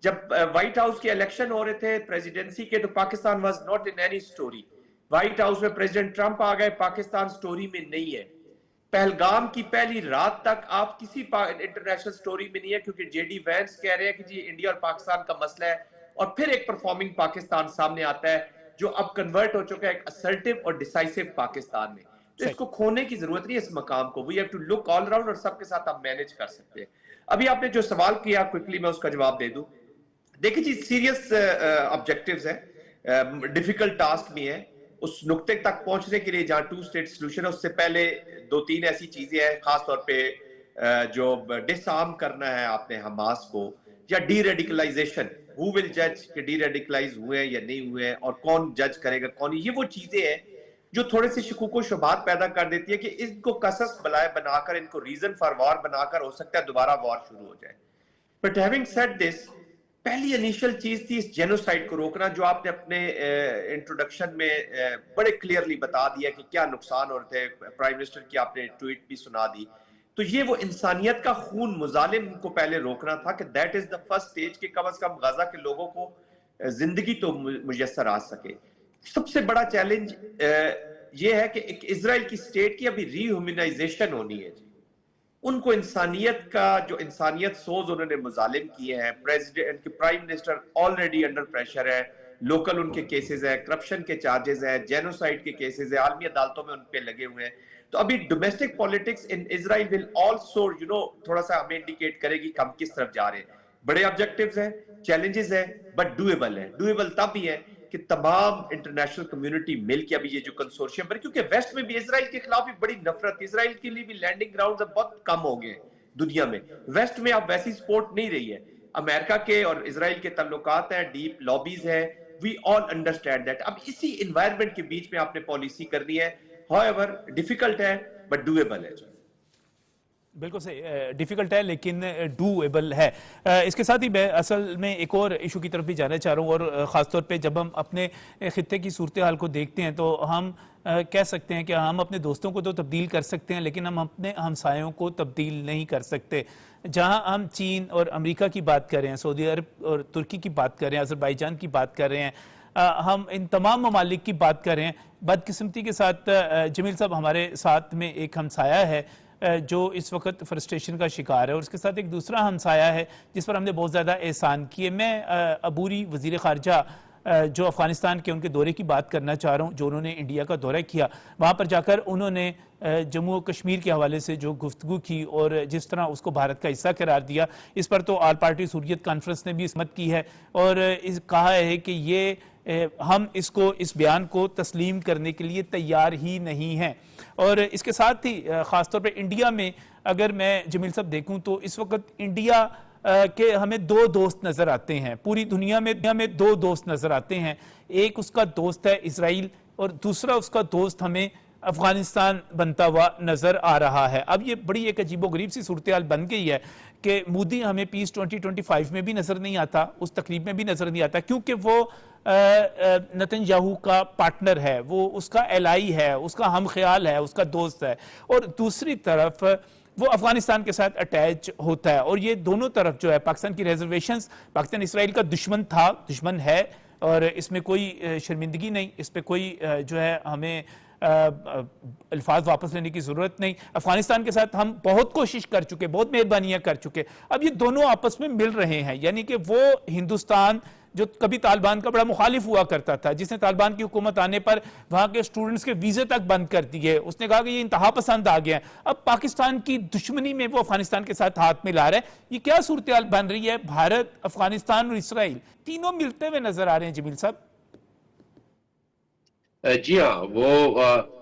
جب وائٹ ہاؤس کے الیکشن ہو رہے تھے پریزیڈنسی کے, تو Pakistan was not in any story. White House میں پریزیڈنٹ ٹرمپ آ گئے, پاکستان سٹوری میں نہیں ہے. پہلگام کی پہلی رات تک آپ کسی انٹرنیشنل سٹوری میں نہیں ہے, کیونکہ جے ڈی وینس کہہ رہے ہیں کہ جی انڈیا اور پاکستان کا مسئلہ ہے, اور پھر ایک پرفارمنگ پاکستان سامنے آتا ہے جو اب کنورٹ ہو چکا ہے ایک assertive اور decisive پاکستان میں. تو اس کو کھونے کی ضرورت نہیں ہے اس مقام کو. We have to look all around, اور سب کے ساتھ آپ مینج کر سکتے ہیں. ابھی آپ نے جو سوال کیا کوئکلی میں اس کا جواب دے دوں. دیکھیں جی سیریس آبجیکٹیوز ہیں, ڈیفیکلٹ ٹاسک بھی ہیں. اس نقطے تک پہنچنے کے لیے جہاں 2 state solution ہے, اس سے پہلے 2-3 ایسی چیزیں ہیں, خاص طور پہ جو ڈس آرم کرنا ہے آپ نے حماس کو, یا D radicalisation. who will judge کہ ڈی ریڈیکلائز ہوئے ہیں یا نہیں ہوئے ہیں, اور کون جج کرے گا کون. یہ وہ چیزیں ہیں جو تھوڑے سے شکوک و شبہات پیدا کر دیتی ہے کہ ان کو قصص بلائے بنا کر, ان کو ریزن فار وار بنا کر ہو سکتا ہے دوبارہ وار شروع ہو جائے. بٹ ہیونگ سیڈ دس, پہلی انیشل چیز تھی اس جینوسائیڈ کو روکنا, جو آپ نے اپنے انٹروڈکشن میں بڑے کلیئرلی بتا دیا کہ کیا نقصان ہو رہے تھے. پرائم منسٹر کی آپ نے ٹویٹ بھی سنا دی. تو یہ وہ انسانیت کا خون مظالم کو پہلے روکنا تھا کہ that is the first stage, کہ کم از کم غزہ کے لوگوں کو زندگی تو میسر آ سکے. سب سے بڑا چیلنج یہ ہے کہ ایک اسرائیل کی سٹیٹ کی ابھی ری ہیومنائزیشن ہونی ہے جی. ان کو انسانیت کا جو انسانیت سوز انہوں نے مظالم کیے ہیں, پریزیڈنٹ کے prime minister already under pressure ہے, لوکل ان کے کیسز ہیں, کرپشن کے چارجز ہیں, جینوسائیڈ کے کیسز ہیں, عالمی عدالتوں میں ان پہ لگے ہوئے ہیں. تو ابھی domestic politics in Israel will also تھوڑا سا ہمیں انڈیکیٹ کرے گی کہ ہم کس طرف جا رہے ہیں. بڑے آبجیکٹیوز ہیں, چیلنجز ہیں, بٹ ڈویبل ہے. ڈویبل تب بھی ہے کہ تمام انٹرنیشنل کمیونٹی مل کے ابھی یہ جو کنسورشیم پر, کیونکہ ویسٹ میں بھی اسرائیل کے خلاف بھی بڑی نفرت, اسرائیل کے لیے بھی لینڈنگ گراؤنڈز اب بہت کم ہو گئے دنیا میں. ویسٹ میں اب ویسی سپورٹ نہیں رہی ہے. امریکہ کے اور اسرائیل کے تعلقات ہیں, ڈیپ لابیز ہیں, وی آل انڈرسٹینڈ دیٹ. اب اسی انوائرمنٹ کے بیچ میں آپ نے پالیسی کرنی ہے. however ڈیفیکلٹ ہے بٹ ڈویبل ہے. بالکل صحیح, ڈیفیکلٹ ہے لیکن ڈویبل ہے. اس کے ساتھ ہی میں اصل میں ایک اور ایشو کی طرف بھی جانا چاہ رہا ہوں, اور خاص طور پہ جب ہم اپنے خطے کی صورتحال کو دیکھتے ہیں تو ہم کہہ سکتے ہیں کہ ہم اپنے دوستوں کو تو تبدیل کر سکتے ہیں, لیکن ہم اپنے ہمسایوں کو تبدیل نہیں کر سکتے. جہاں ہم چین اور امریکہ کی بات کر رہے ہیں, سعودی عرب اور ترکی کی بات کر رہے ہیں, آذربائیجان کی بات کر رہے ہیں, ہم ان تمام ممالک کی بات کر رہے ہیں. بدقسمتی کے ساتھ جمیل صاحب ہمارے ساتھ میں ایک ہمسایہ ہے جو اس وقت فرسٹریشن کا شکار ہے, اور اس کے ساتھ ایک دوسرا ہمسایہ ہے جس پر ہم نے بہت زیادہ احسان کیے. میں عبوری وزیر خارجہ جو افغانستان کے ان کے دورے کی بات کرنا چاہ رہا ہوں, جو انہوں نے انڈیا کا دورہ کیا. وہاں پر جا کر انہوں نے جموں و کشمیر کے حوالے سے جو گفتگو کی اور جس طرح اس کو بھارت کا حصہ قرار دیا, اس پر تو آل پارٹی حریت کانفرنس نے بھی اسمت کی ہے اور کہا ہے کہ یہ ہم اس بیان کو تسلیم کرنے کے لیے تیار ہی نہیں ہیں. اور اس کے ساتھ ہی خاص طور پہ انڈیا میں اگر میں جمیل صاحب دیکھوں تو اس وقت انڈیا کہ ہمیں 2 دوست نظر آتے ہیں, پوری دنیا میں 2 دوست نظر آتے ہیں. ایک اس کا دوست ہے اسرائیل اور دوسرا اس کا دوست ہمیں افغانستان بنتا ہوا نظر آ رہا ہے. اب یہ بڑی ایک عجیب و غریب سی صورتحال بن گئی ہے کہ مودی ہمیں پیس 2025 میں بھی نظر نہیں آتا, اس تقریب میں بھی نظر نہیں آتا, کیونکہ وہ نتن یاہو کا پارٹنر ہے, وہ اس کا الائی ہے, اس کا ہم خیال ہے, اس کا دوست ہے, اور دوسری طرف وہ افغانستان کے ساتھ اٹیچ ہوتا ہے. اور یہ دونوں طرف جو ہے پاکستان کی ریزرویشنز, پاکستان اسرائیل کا دشمن تھا, دشمن ہے, اور اس میں کوئی شرمندگی نہیں, اس پہ کوئی جو ہے ہمیں الفاظ واپس لینے کی ضرورت نہیں. افغانستان کے ساتھ ہم بہت کوشش کر چکے, بہت مہربانیاں کر چکے. اب یہ دونوں آپس میں مل رہے ہیں, یعنی کہ وہ ہندوستان جو کبھی طالبان کا بڑا مخالف ہوا کرتا تھا, جس نے طالبان کی حکومت آنے پر وہاں کے اسٹوڈنٹس کے ویزے تک بند کر دیے, اس نے کہا کہ یہ انتہا پسند آ گیا ہے, اب پاکستان کی دشمنی میں وہ افغانستان کے ساتھ ہاتھ ملا رہا ہے. یہ کیا صورتحال بن رہی ہے؟ بھارت, افغانستان اور اسرائیل تینوں ملتے ہوئے نظر آ رہے ہیں جمیل صاحب. جی ہاں, وہ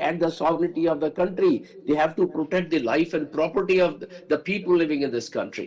and the sovereignty of the country. They have to protect the life and property of the people living in this country.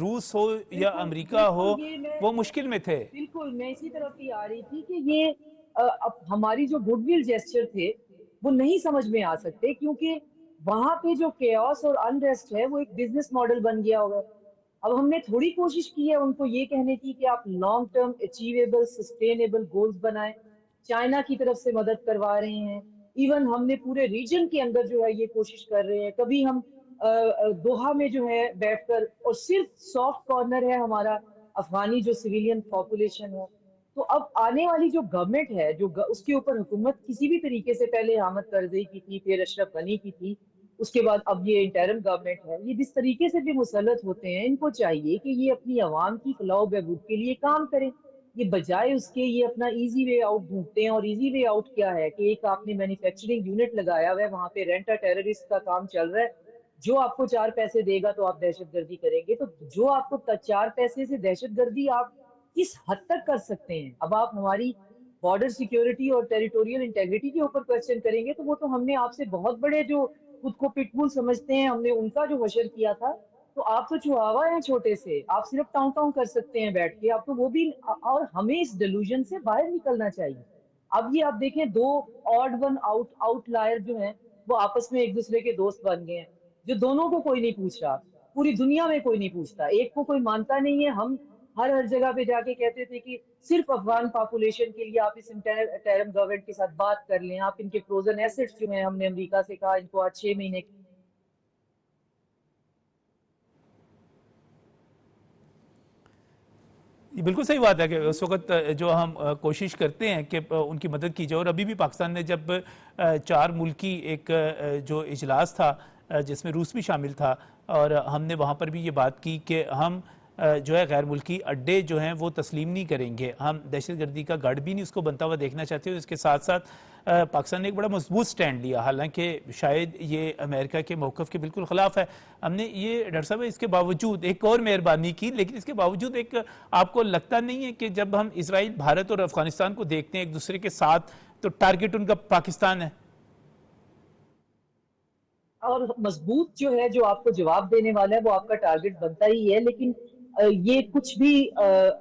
روس ہو یا امریکہ ہو وہ مشکل میں تھے. بالکل میں اسی طرف ہی آ رہی تھی کہ یہ اب ہماری جو گڈ ول جیسچر تھے وہ نہیں سمجھ میں آ سکتے، کیونکہ وہاں پہ جو کیوس اور انریسٹ ہے وہ ایک بزنس ماڈل بن گیا ہوگا. اب ہم نے تھوڑی کوشش کی ہے ان کو یہ کہنے کی کہ آپ long term achievable sustainable goals بنائیں. چائنا کی طرف سے مدد کروا رہے ہیں، ایون ہم نے پورے ریجن کے اندر جو ہے یہ کوشش کر رہے ہیں. کبھی ہم دوحہ میں جو ہے بیٹھ کر، اور صرف سافٹ کارنر ہے ہمارا افغانی جو سویلین پاپولیشن ہے. تو اب آنے والی جو گورنمنٹ ہے، جو اس کے اوپر حکومت کسی بھی طریقے سے، پہلے احمد کرزئی کی تھی، پھر اشرف غنی کی تھی، اس کے بعد اب یہ انٹرم گورنمنٹ ہے، یہ جس طریقے سے بھی مسلط ہوتے ہیں ان کو چاہیے کہ یہ اپنی عوام کی فلاح و بہبود کے لیے کام کریں. یہ بجائے اس کے یہ اپنا ایزی وے آؤٹ ڈھونڈتے ہیں. اور ایزی وے آؤٹ کیا ہے کہ ایک آپ نے مینوفیکچرنگ یونٹ لگایا ہوا ہے، وہاں پہ رینٹا ٹیررسٹ کا کام چل رہا ہے. جو آپ کو 4 پیسے دے گا تو آپ دہشت گردی کریں گے. تو جو آپ کو 4 پیسے سے دہشت گردی آپ کس حد تک کر سکتے ہیں؟ اب آپ ہماری بارڈر سیکیورٹی اور ٹیریٹوریل انٹیگریٹی کے اوپر کوشچن کریں گے تو وہ تو ہم نے آپ سے بہت بڑے جو خود کو پٹبول سمجھتے ہیں، ہم نے ان کا جو حشر کیا تھا. تو آپ تو چوہاوا ہیں چھوٹے سے، آپ صرف ٹاؤں ٹاؤں کر سکتے ہیں بیٹھ کے. آپ تو وہ بھی، اور ہمیں اس ڈیلوژن سے باہر نکلنا چاہیے. اب یہ آپ دیکھیں، 2 آڈ ون آؤٹ لائر جو ہیں وہ آپس میں ایک دوسرے کے دوست بن گئے ہیں، جو دونوں کو کوئی نہیں پوچھ رہا. پوری دنیا میں کوئی نہیں پوچھتا، ایک کو کوئی مانتا نہیں ہے. ہم ہر جگہ پہ جا کے کہتے تھے کہ صرف افغان پاپولیشن کے لیے آپ اس انٹرم گورنمنٹ کے ساتھ بات کر لیں. آپ ان کے فروزن ایسٹس جو ہیں، ہم نے امریکہ سے کہا ان کو آج 6 مہینے یہ بالکل صحیح بات ہے کہ اس وقت جو ہم کوشش کرتے ہیں کہ ان کی مدد کی جائے. اور ابھی بھی پاکستان نے جب 4 ملکی ایک جو اجلاس تھا جس میں روس بھی شامل تھا، اور ہم نے وہاں پر بھی یہ بات کی کہ ہم جو ہے غیر ملکی اڈے جو ہیں وہ تسلیم نہیں کریں گے، ہم دہشت گردی کا گڑھ بھی نہیں اس کو بنتا ہوا دیکھنا چاہتے. اور اس کے ساتھ ساتھ پاکستان نے ایک بڑا مضبوط سٹینڈ لیا، حالانکہ شاید یہ امریکہ کے موقف کے بالکل خلاف ہے. ہم نے یہ ڈاکٹر صاحب اس کے باوجود ایک اور مہربانی کی، لیکن اس کے باوجود ایک آپ کو لگتا نہیں ہے کہ جب ہم اسرائیل، بھارت اور افغانستان کو دیکھتے ہیں ایک دوسرے کے ساتھ تو ٹارگٹ ان کا پاکستان ہے؟ اور مضبوط جو ہے، جو آپ کو جواب دینے والا ہے وہ آپ کا ٹارگٹ بنتا ہی ہے. لیکن یہ کچھ بھی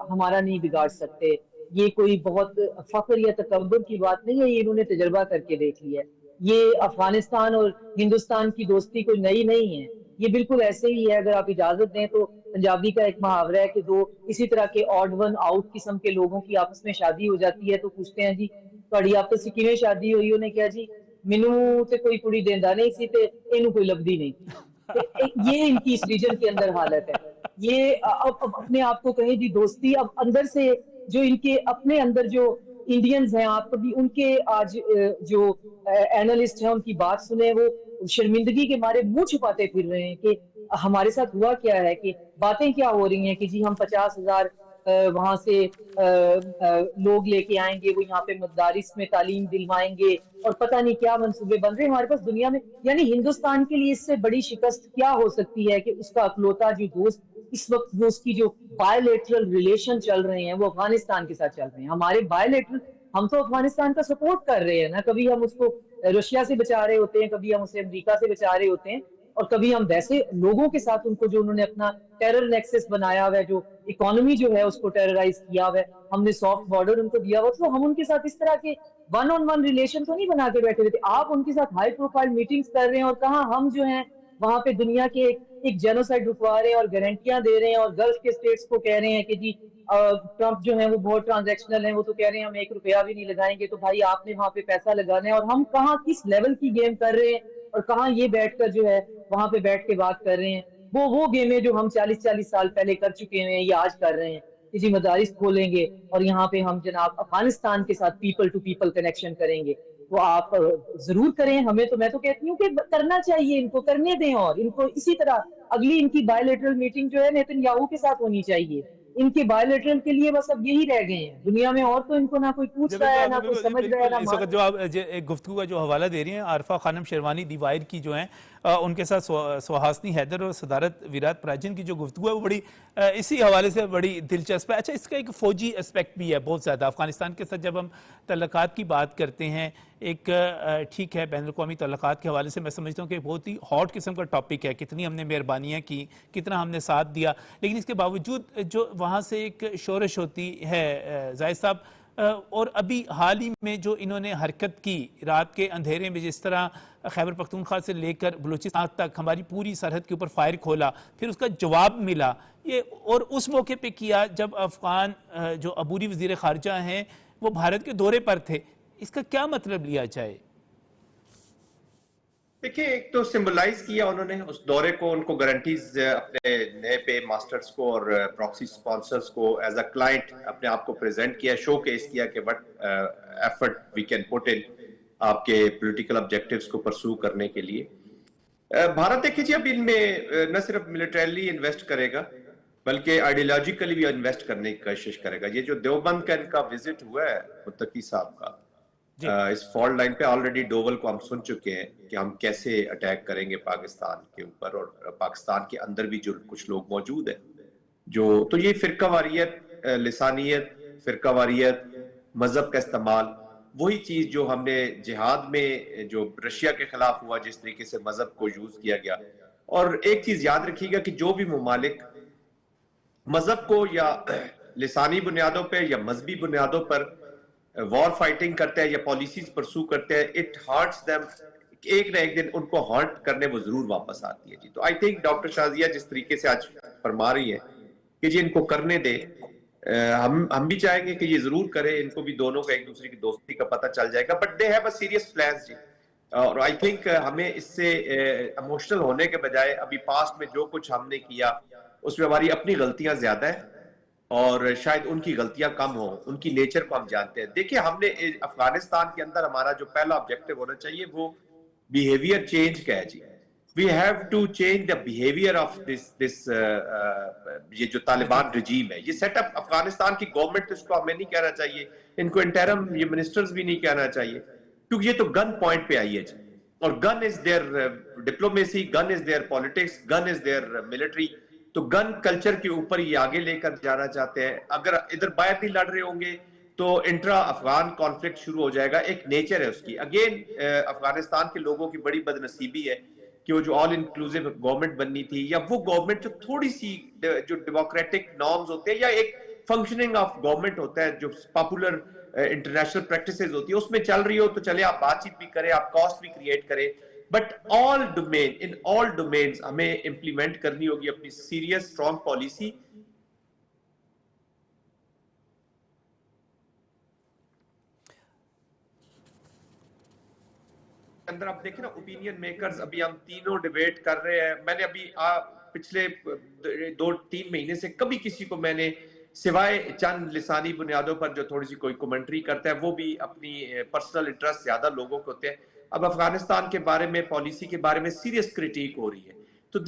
ہمارا نہیں بگاڑ سکتے. یہ کوئی بہت فخر یا تکبر کی بات نہیں ہے، یہ انہوں نے تجربہ کر کے دیکھ لیا ہے. یہ افغانستان اور ہندوستان کی دوستی کوئی نئی نہیں ہے، یہ بالکل ایسے ہی ہے. اگر آپ اجازت دیں تو پنجابی کا ایک محاورہ ہے کہ 2 اسی طرح کے آڈ ون آؤٹ قسم کے لوگوں کی آپس میں شادی ہو جاتی ہے تو پوچھتے ہیں جی تھوڑی آپس میں کیویں شادی ہوئی؟ انہیں کیا جی مینوں تے کوئی کڑی دیندا نہیں سی تے اینوں کوئی لبدی نہیں. یہ ان کی اس ریجن کے اندر حالت ہے. یہ اب اپنے آپ کو کہیں جی دوستی، اب اندر سے جو ان کے اپنے اندر جو انڈینز ہیں، آپ کبھی ان کے آج جو اینالسٹ ہیں ان کی بات سنیں، وہ شرمندگی کے مارے منہ چھپاتے پھر رہے ہیں کہ ہمارے ساتھ ہوا کیا ہے، کہ باتیں کیا ہو رہی ہیں کہ جی ہم 50,000 وہاں سے لوگ لے کے آئیں گے، وہ یہاں پہ مدارس میں تعلیم دلوائیں گے، اور پتہ نہیں کیا منصوبے بن رہے ہیں ہمارے پاس دنیا میں. یعنی ہندوستان کے لیے اس سے بڑی شکست کیا ہو سکتی ہے کہ اس کا اکلوتا جو دوست اس وقت، وہ اس کی جو بائیلیٹرل ریلیشن چل رہے ہیں وہ افغانستان کے ساتھ چل رہے ہیں. ہمارے بائیلیٹرل، ہم تو افغانستان کا سپورٹ کر رہے ہیں نا، کبھی ہم اس کو رشیا سے بچا رہے ہوتے ہیں، کبھی ہم اسے امریکہ سے بچا رہے ہوتے ہیں، اور کبھی ہم ویسے لوگوں کے ساتھ ان کو جو انہوں نے اپنا ٹیرر نیکسس بنایا ہوا ہے، جو اکانومی جو ہے اس کو ٹیررائز کیا ہوا ہے، ہم نے سافٹ بارڈر ان کو دیا ہوا، تو ہم ان کے ساتھ اس طرح کے 1-on-1 ریلیشن تو نہیں بنا کے بیٹھے ہوئے تھے. آپ ان کے ساتھ ہائی پروفائل میٹنگز کر رہے ہیں، اور کہاں ہم جو ہیں وہاں پہ دنیا کے ایک جینوسائیڈ رکوا رہے ہیں اور گارنٹیاں دے رہے ہیں، اور گلف کے اسٹیٹس کو کہہ رہے ہیں کہ جی ٹرمپ جو ہیں وہ بہت ٹرانزیکشنل ہیں، وہ تو کہہ رہے ہیں ہم 1 روپیہ بھی نہیں لگائیں گے. تو بھائی آپ نے وہاں پہ پیسہ لگانا ہے، اور ہم کہاں کس لیول کی گیم کر رہے ہیں، اور کہاں یہ بیٹھ کر جو ہے وہاں پہ بیٹھ کے بات کر رہے ہیں. وہ گیمیں جو ہم 40 سال پہلے کر چکے ہیں یا آج کر رہے ہیں. کسی مدارس کھولیں گے اور یہاں پہ ہم جناب افغانستان کے ساتھ پیپل ٹو پیپل کنیکشن کریں گے. وہ آپ ضرور کریں، ہمیں تو، میں تو کہتی ہوں کہ کرنا چاہیے، ان کو کرنے دیں. اور ان کو اسی طرح اگلی ان کی بائیلیٹرل میٹنگ جو ہے نیتن یاہو کے ساتھ ہونی چاہیے. ان کے بائیلیٹرل کے لیے بس اب یہی رہ گئے ہیں دنیا میں، اور تو ان کو نہ کوئی پوچھ رہا ہے، نہ کوئی سمجھ رہا ہے، بالکل. نہ اس وقت جو آپ ایک گفتگو کا جو حوالہ دے رہی ہیں، عارفہ خانم شیروانی دی وائر کی جو ہیں، ان کے ساتھ سہاسنی حیدر اور صدارت ویرات پراجن کی جو گفتگو ہے وہ بڑی اسی حوالے سے بڑی دلچسپ ہے. اچھا اس کا ایک فوجی اسپیکٹ بھی ہے بہت زیادہ. افغانستان کے ساتھ جب ہم تعلقات کی بات کرتے ہیں ایک ٹھیک ہے بین الاقوامی تعلقات کے حوالے سے میں سمجھتا ہوں کہ بہت ہی ہاٹ قسم کا ٹاپک ہے, کتنی ہم نے مہربانیاں کی, کتنا ہم نے ساتھ دیا, لیکن اس کے باوجود جو وہاں سے ایک شورش ہوتی ہے زاہد صاحب, اور ابھی حال ہی میں جو انہوں نے حرکت کی رات کے اندھیرے میں, جس طرح خیبر پختونخوا سے لے کر بلوچستان تک ہماری پوری سرحد کے اوپر فائر کھولا, پھر اس کا جواب ملا یہ, اور اس موقع پہ کیا جب افغان جو عبوری وزیر خارجہ ہیں وہ بھارت کے دورے پر تھے. اس کا کیا مطلب لیا جائے؟ دیکھیں ایک تو سمبلائز کیا انہوں نے اس دورے کو, ان کو گارنٹیز اپنے نئے پے ماسٹرز کو اور پراکسی سپانسرز کو ایز اے کلائنٹ اپنے آپ کو پریزنٹ کیا, شو کیس کیا کہ what effort we can put in آپ کے پولیٹیکل آبجیکٹیوز کو پرسو کرنے کے لیے. بھارت دیکھیں جی اب ان میں نہ صرف ملیٹریلی انویسٹ کرے گا بلکہ آئیڈیالوجیکلی بھی انویسٹ کرنے کی کوشش کرے گا. یہ جو دیوبند کا ان کا وزٹ ہوا ہے متقی صاحب کا, اس فالٹ لائن پہ آلریڈی ڈوول کو ہم سن چکے ہیں کہ ہم کیسے اٹیک کریں گے پاکستان کے اوپر, اور پاکستان کے اندر بھی جو کچھ لوگ موجود ہیں جو, تو یہ فرقہ واریت, لسانیت, فرقہ واریت, مذہب کا استعمال, وہی چیز جو ہم نے جہاد میں جو رشیا کے خلاف ہوا جس طریقے سے مذہب کو یوز کیا گیا. اور ایک چیز یاد رکھیے گا کہ جو بھی ممالک مذہب کو یا لسانی بنیادوں پہ یا مذہبی بنیادوں پر وار فائٹنگ کرتے ہیں یا پالیسیز پرسو کرتے ہیں, اٹ ہارٹس دیم, ایک نہ ایک دن ان کو ہارٹ کرنے وہ ضرور واپس آتی ہے جی. تو آئی تھنک ڈاکٹر شازیہ جس طریقے سے آج فرما رہی ہے کہ جی ان کو کرنے دے, ہم بھی چاہیں گے کہ یہ ضرور کرے, ان کو بھی دونوں کا ایک دوسرے کی دوستی کا پتہ چل جائے گا, but they have a serious plans جی. اور آئی تھنک ہمیں اس سے ایموشنل ہونے کے بجائے ابھی پاسٹ میں جو کچھ ہم نے کیا اس میں ہماری اپنی غلطیاں زیادہ ہیں اور شاید ان کی غلطیاں کم ہوں, ان کی نیچر کو ہم جانتے ہیں. دیکھیں ہم نے افغانستان کے اندر ہمارا جو پہلا آبجیکٹو ہونا چاہیے وہ بیہیویئر چینج کا ہے جی. We have to change the behaviour of this یہ جو طالبان رجیم ہے, یہ سیٹ اپ افغانستان کی گورنمنٹ, اس کو ہمیں نہیں کہنا چاہیے, ان کو انٹرم یہ منسٹرز بھی نہیں کہنا چاہیے, کیونکہ یہ تو گن پوائنٹ پہ آئی ہے جی. اور gun is their diplomacy, gun is their politics, gun is their military. تو گن کلچر کے اوپر یہ آگے لے کر جانا چاہتے ہیں. اگر ادھر باہر نہیں لڑ رہے ہوں گے تو انٹرا افغان کانفلکٹ شروع ہو جائے گا. ایک نیچر ہے اس کی. اگین افغانستان کے لوگوں کی بڑی بدنصیبی ہے کہ وہ جو آل انکلوسیو گورنمنٹ بننی تھی, یا وہ گورنمنٹ جو تھوڑی سی جو ڈیموکریٹک نارمز ہوتے ہیں یا ایک فنکشننگ آف گورنمنٹ ہوتا ہے جو پاپولر انٹرنیشنل پریکٹسز ہوتی ہے اس میں چل رہی ہو تو چلے, آپ بات چیت بھی کریں, آپ کاسٹ بھی کریٹ کریں, but all domain in all domains ہمیں امپلیمنٹ کرنی ہوگی اپنی سیریس اسٹرانگ پالیسی. اندر آپ دیکھیں نا اوپینین میکرز, ابھی ہم تینوں ڈیبیٹ کر رہے ہیں. میں نے ابھی پچھلے 2-3 مہینے سے کبھی کسی کو میں نے سوائے چند لسانی بنیادوں پر جو تھوڑی سی کوئی کومنٹری کرتا ہے, وہ بھی اپنی پرسنل انٹرسٹ زیادہ لوگوں کو ہوتے ہیں. اب افغانستان کے بارے میں, پالیسی کے بارے میں سیریس کرٹیک ہو رہی ہے. تو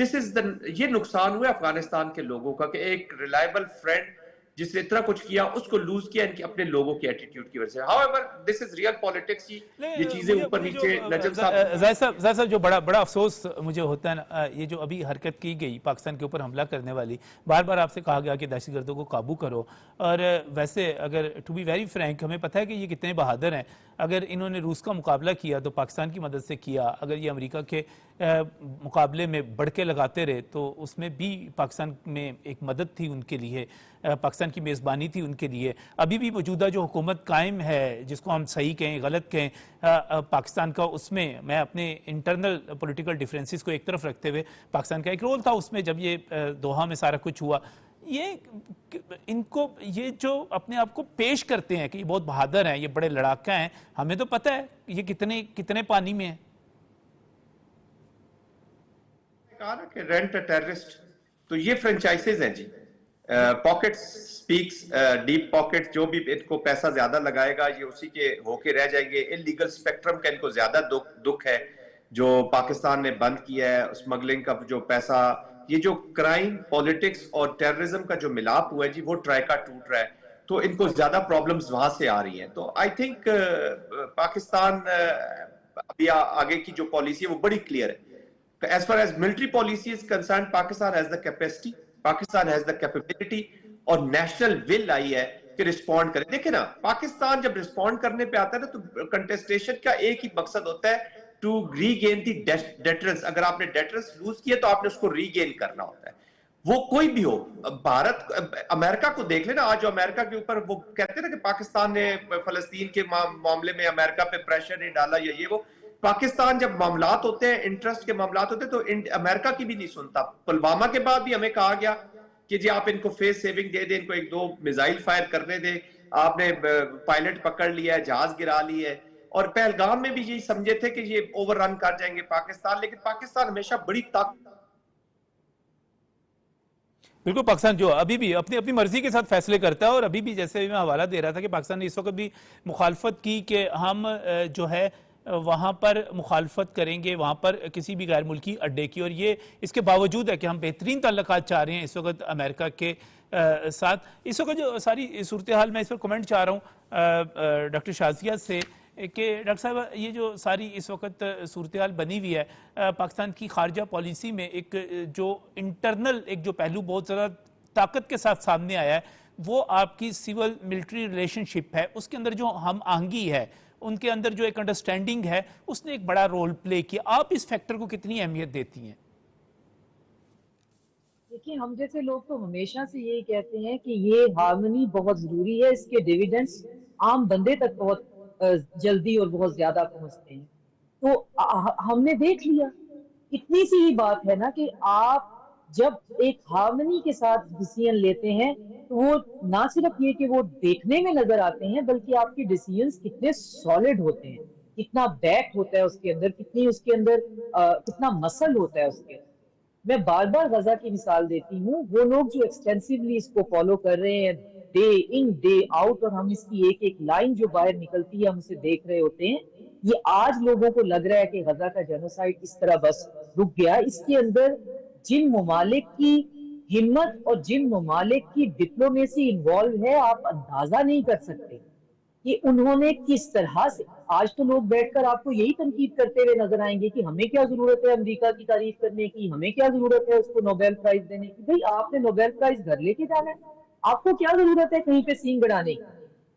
یہ نقصان ہوا افغانستان کے لوگوں کا کہ ایک ریلائبل فرینڈ جس نے اتنا کچھ کیا اس کو لوز کیا ان کے اپنے لوگوں کی ایٹیٹیوڈ کی وجہ سے. however this is real politics. یہ چیزیں اوپر نیچے, نجم صاحب زاہد صاحب جو بڑا افسوس مجھے ہوتا ہے نا, یہ جو ابھی حرکت کی گئی پاکستان کے اوپر حملہ کرنے والی, بار بار آپ سے کہا گیا کہ دہشت گردوں کو قابو کرو, اور ویسے اگر ٹو بی ویری فرینک ہمیں پتہ ہے کہ یہ کتنے بہادر ہیں. اگر انہوں نے روس کا مقابلہ کیا تو پاکستان کی مدد سے کیا, اگر یہ امریکہ کے مقابلے میں بڑھ کے لگاتے رہے تو اس میں بھی پاکستان میں ایک مدد تھی ان کے لیے, پاکستان کی میزبانی تھی ان کے لیے. ابھی بھی موجودہ جو حکومت قائم ہے, جس کو ہم صحیح کہیں غلط کہیں پاکستان کا, اس میں میں اپنے انٹرنل پولیٹیکل ڈیفرنسز کو ایک طرف رکھتے ہوئے پاکستان کا ایک رول تھا اس میں جب یہ دوحہ میں سارا کچھ ہوا. ان کو یہ جو اپنے آپ کو پیش کرتے ہیں کہ یہ بہت بہادر ہیں, یہ بڑے لڑاکا ہیں, ہمیں تو پتہ ہے یہ کتنے پانی میں ہیں. کہا نا کہ رینٹ ٹیررسٹ, تو یہ فرنچائزز ہیں جی. پاکٹ سپیکس, ڈیپ پاکٹ, جو بھی ان کو پیسہ زیادہ لگائے گا یہ اسی کے ہو کے رہ جائیں گے. انلیگل سپیکٹرم کا ان کو زیادہ دکھ ہے جو پاکستان نے بند کیا ہے, اسمگلنگ کا جو پیسہ, یہ جو کرائم, پولیٹکس اور ٹیررزم کا جو ملاپ ہوا ہے جی, وہ ٹرائکا ٹوٹ رہا ہے. تو ان کو زیادہ پرابلمز وہاں سے آ رہی ہیں. تو آئی تھنک پاکستان ابھی آگے کی جو پالیسی ہے وہ بڑی کلیئر ہے. as far as military policy is concerned, Pakistan has the capacity, Pakistan has the capability اور نیشنل ول آئی ہے کہ رسپونڈ کرے. دیکھیں نا, پاکستان جب رسپونڈ کرنے پہ آتا ہے نا تو کنٹیسٹیشن کا ایک ہی مقصد ہوتا ہے, to regain the deterrence. اگر آپ نے ڈیٹرنس لوز کیا تو آپ نے اس کو ری گین کرنا ہوتا ہے, وہ کوئی بھی ہو. بھارت, امریکہ کو دیکھ لینا, آج جو امریکہ کے اوپر وہ کہتے ہیں نا کہ پاکستان نے فلسطین کے معاملے میں امریکہ پہ پریشر نہیں ڈالا یا یہ وہ. پاکستان جب معاملات ہوتے ہیں, انٹرسٹ کے معاملات ہوتے ہیں, تو امریکہ کی بھی نہیں سنتا. پلوامہ کے بعد بھی ہمیں کہا گیا کہ جی آپ ان کو فیس سیونگ دے دیں, ان کو 1-2 میزائل فائر کرنے دیں. آپ نے پائلٹ پکڑ لیا ہے, جہاز گرا لی ہے. اور پہلگام میں بھی یہی سمجھے تھے کہ یہ اوور رن کر جائیں گے پاکستان, لیکن پاکستان ہمیشہ بڑی طاقت. بالکل, پاکستان جو ابھی بھی اپنی مرضی کے ساتھ فیصلے کرتا ہے, اور ابھی بھی جیسے میں حوالہ دے رہا تھا کہ پاکستان نے اس وقت بھی مخالفت کی کہ ہم جو ہے وہاں پر مخالفت کریں گے, وہاں پر کسی بھی غیر ملکی اڈے کی, اور یہ اس کے باوجود ہے کہ ہم بہترین تعلقات چاہ رہے ہیں اس وقت امریکہ کے ساتھ. اس وقت جو ساری صورتحال, میں اس پر کمنٹ چاہ رہا ہوں ڈاکٹر شازیہ سے کہ ڈاکٹر صاحب یہ جو ساری اس وقت صورتحال بنی ہوئی ہے پاکستان کی خارجہ پالیسی میں, ایک جو انٹرنل ایک جو پہلو بہت زیادہ طاقت کے ساتھ سامنے آیا ہے وہ آپ کی سول ملٹری ریلیشن شپ ہے. اس کے اندر جو ہم آہنگی ہے, ان کے اندر جو ایک انڈرسٹینڈنگ ہے, اس نے ایک بڑا رول پلے کیا. آپ اس فیکٹر کو کتنی اہمیت دیتی ہیں؟ دیکھیں, ہم جیسے لوگ تو ہمیشہ سے یہی کہتے ہیں کہ یہ ہارمنی بہت ضروری ہے, اس کے ڈیویڈنڈز عام بندے تک بہت جلدی اور بہت زیادہ پہنچتے ہیں. تو ہم نے دیکھ لیا, اتنی سی ہی بات ہے نا کہ آپ جب ایک ہارمنی کے ساتھ ڈیسیژن لیتے ہیں تو وہ نہ صرف یہ کہ وہ دیکھنے میں نظر آتے ہیں, بلکہ آپ کے ڈیسیژنز کتنے سالڈ ہوتے ہیں, کتنا بیک ہوتا ہے اس کے اندر, کتنی اس کے اندر کتنا مسل ہوتا ہے اس کے اندر. میں بار بار غزہ کی مثال دیتی ہوں, وہ لوگ جو ایکسٹینسیولی اس کو فالو کر رہے ہیں ڈے ان ڈے آؤٹ, اور ہم اس کی ایک ایک لائن جو باہر نکلتی ہے ہم اسے دیکھ رہے ہوتے ہیں. یہ آج لوگوں کو لگ رہا ہے کہ غزہ کا جینوسائیڈ اس طرح بس رک گیا. اس کے اندر جن ممالک کی ہمت اور جن ممالک کی ڈپلومیسی انوالو ہے, آپ اندازہ نہیں کر سکتے کہ انہوں نے کس طرح سے. آج تو لوگ بیٹھ کر آپ کو یہی تنقید کرتے ہوئے نظر آئیں گے کہ ہمیں کیا ضرورت ہے امریکہ کی تعریف کرنے کی, ہمیں کیا ضرورت ہے اس کو نوبیل پرائز دینے کی. بھئی آپ نے نوبیل پرائز گھر لے کے جانا ہے, آپ کو کیا ضرورت ہے کہیں پہ سینگ گڑانے کی.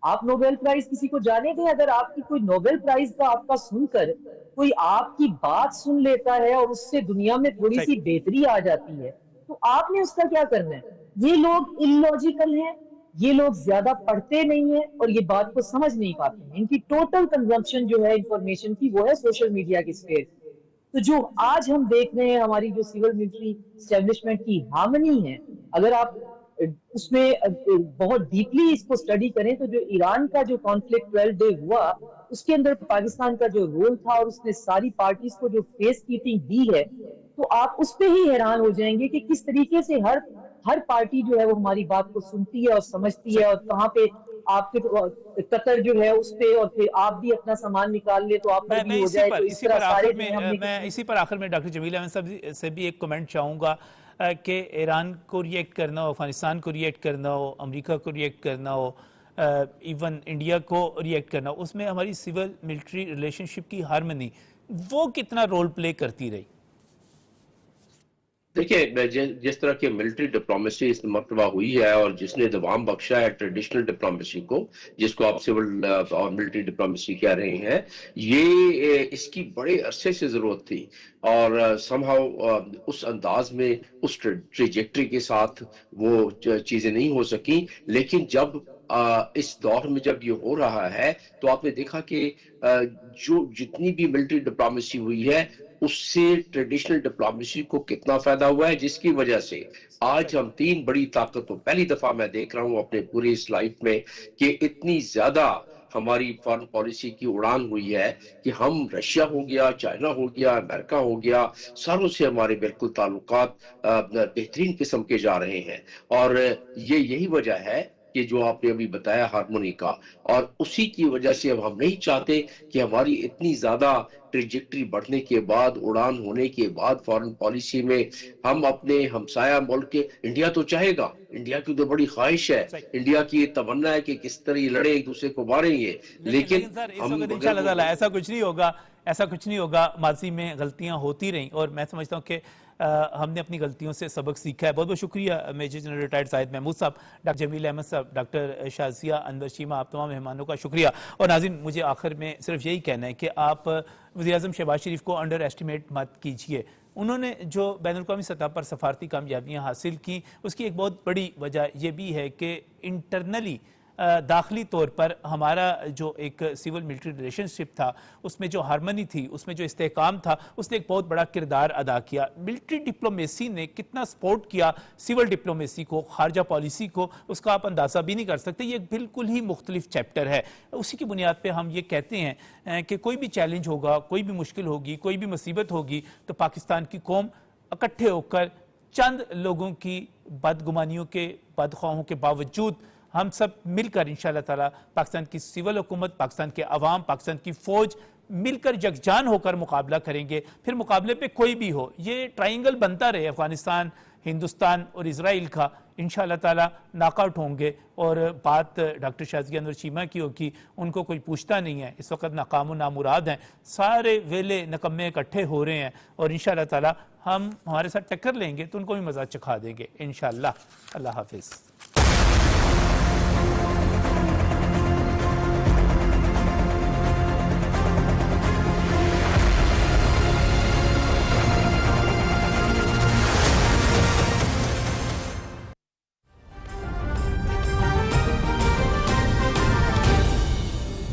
آپ نوبیل پرائز کسی کو جانے دیں. اگر آپ کی کوئی نوبیل پرائز کا آپ کا سن کر کوئی آپ کی بات سن لیتا ہے اور اس سے دنیا میں تھوڑی سی بہتری آ جاتی ہے, تو آپ نے اس کا کیا کرنا ہے. یہ لوگ illogical ہیں, یہ لوگ زیادہ پڑھتے نہیں ہیں اور یہ بات کو سمجھ نہیں پاتے ہیں. ان کی ٹوٹل کنزمپشن جو ہے انفارمیشن کی وہ ہے سوشل میڈیا کی اسپیس. تو جو آج ہم دیکھ رہے ہیں ہماری جو سول ملٹری اسٹیبلشمنٹ کی ہارمنی ہے, اگر آپ اس میں بہت ڈیپلی اس کو اسٹڈی کریں تو جو ایران کا جو کانفلکٹ 12 ڈے ہوا, اس کے اندر پاکستان کا جو رول تھا اور اس نے ساری پارٹیز کو جو فیس کیپنگ دی ہے, تو آپ اس پہ ہی حیران ہو جائیں گے کہ کس طریقے سے ہر پارٹی جو ہے وہ ہماری بات کو سنتی ہے اور سمجھتی ہے, اور کہاں پہ آپ کے قطر جو ہے اس پہ, اور پھر آپ بھی اپنا سامان نکال لے تو آپ پر بھی ہو جائے. تو اس طرح سارے میں اسی پر آخر میں ڈاکٹر جمیل احمد صاحب سے بھی ایک کمنٹ چاہوں گا کہ ایران کو ریئیکٹ کرنا ہو, افغانستان کو ریئیکٹ کرنا ہو, امریکہ کو ریئیکٹ کرنا ہو, ایون انڈیا کو ریئیکٹ کرنا ہو, اس میں ہماری سول ملٹری ریلیشن شپ کی ہارمنی وہ کتنا رول پلے کرتی رہی؟ دیکھیں, جس طرح کی ملٹری ڈپلومیسی اس مرتبہ ہوئی ہے اور جس نے دوام بخشا ہے ٹریڈیشنل ڈپلومیسی کو, جس کو آپ سول اور ملٹری ڈپلومیسی کہہ رہے ہیں, یہ اس کی بڑے عرصے سے ضرورت تھی. اور somehow اس انداز میں اس ٹریجیکٹری کے ساتھ وہ چیزیں نہیں ہو سکیں. لیکن جب اس دور میں جب یہ ہو رہا ہے تو آپ نے دیکھا کہ جو جتنی بھی ملٹری ڈپلومیسی ہوئی ہے اس سے ٹریڈیشنل ڈپلومیسی کو کتنا فائدہ ہوا ہے, جس کی وجہ سے آج ہم 3 بڑی طاقتوں, پہلی دفعہ میں دیکھ رہا ہوں اپنے پوری اس لائف میں کہ اتنی زیادہ ہماری فارن پالیسی کی اڑان ہوئی ہے کہ ہم رشیا ہو گیا, چائنا ہو گیا, امریکہ ہو گیا, ساروں سے ہمارے بالکل تعلقات بہترین قسم کے جا رہے ہیں. اور یہی وجہ ہے کہ جو آپ نے ابھی بتایا ہارمونی کا، اور اسی کی وجہ سے اب ہم نہیں چاہتے کہ ہماری اتنی زیادہ ٹریجیکٹری بڑھنے کے بعد، اڑان ہونے کے بعد فارن پالیسی میں ہم اپنے ہمسایہ ملک کے، انڈیا تو چاہے گا، انڈیا کی تو بڑی خواہش ہے، انڈیا کی یہ تمنا ہے کہ کس طرح یہ لڑے، ایک دوسرے کو ماریں گے، لیکن سر اس وقت انشاءاللہ تعالی ایسا کچھ نہیں ہوگا، ماضی میں غلطیاں ہوتی رہیں، اور میں سمجھتا ہوں کہ ہم نے اپنی غلطیوں سے سبق سیکھا ہے. بہت بہت شکریہ میجر جنرل ریٹائرڈ زاہد محمود صاحب، ڈاکٹر جمیل احمد صاحب، ڈاکٹر شازیہ انور شیمہ، آپ تمام مہمانوں کا شکریہ. اور ناظرین، مجھے آخر میں صرف یہی کہنا ہے کہ آپ وزیر اعظم شہباز شریف کو انڈر ایسٹیمیٹ مت کیجیے. انہوں نے جو بین الاقوامی سطح پر سفارتی کامیابیاں حاصل کی، اس کی ایک بہت بڑی وجہ یہ بھی ہے کہ انٹرنلی داخلی طور پر ہمارا جو ایک سول ملٹری ریلیشن شپ تھا، اس میں جو ہارمنی تھی، اس میں جو استحکام تھا، اس نے ایک بہت بڑا کردار ادا کیا. ملٹری ڈپلومیسی نے کتنا سپورٹ کیا سول ڈپلومیسی کو، خارجہ پالیسی کو، اس کا آپ اندازہ بھی نہیں کر سکتے. یہ ایک بالکل ہی مختلف چیپٹر ہے. اسی کی بنیاد پہ ہم یہ کہتے ہیں کہ کوئی بھی چیلنج ہوگا، کوئی بھی مشکل ہوگی، کوئی بھی مصیبت ہوگی، تو پاکستان کی قوم اکٹھے ہو کر چند لوگوں کی بدگمانیوں کے، بدخواہوں کے باوجود ہم سب مل کر انشاءاللہ تعالی پاکستان کی سول حکومت، پاکستان کے عوام، پاکستان کی فوج مل کر یکجان ہو کر مقابلہ کریں گے. پھر مقابلے پہ کوئی بھی ہو، یہ ٹرائنگل بنتا رہے افغانستان، ہندوستان اور اسرائیل کا، انشاءاللہ تعالی ناک آؤٹ ہوں گے. اور بات ڈاکٹر شازیہ انور شیمہ کی ہوگی، ان کو کوئی پوچھتا نہیں ہے، اس وقت ناکام و نامراد ہیں، سارے ویلے نکمے اکٹھے ہو رہے ہیں، اور انشاءاللہ تعالی ہم ہمارے ساتھ ٹکر لیں گے تو ان کو بھی مزہ چکھا دیں گے انشاءاللہ. اللہ حافظ.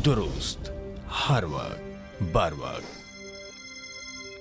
درست، ہر وقت، بر وقت.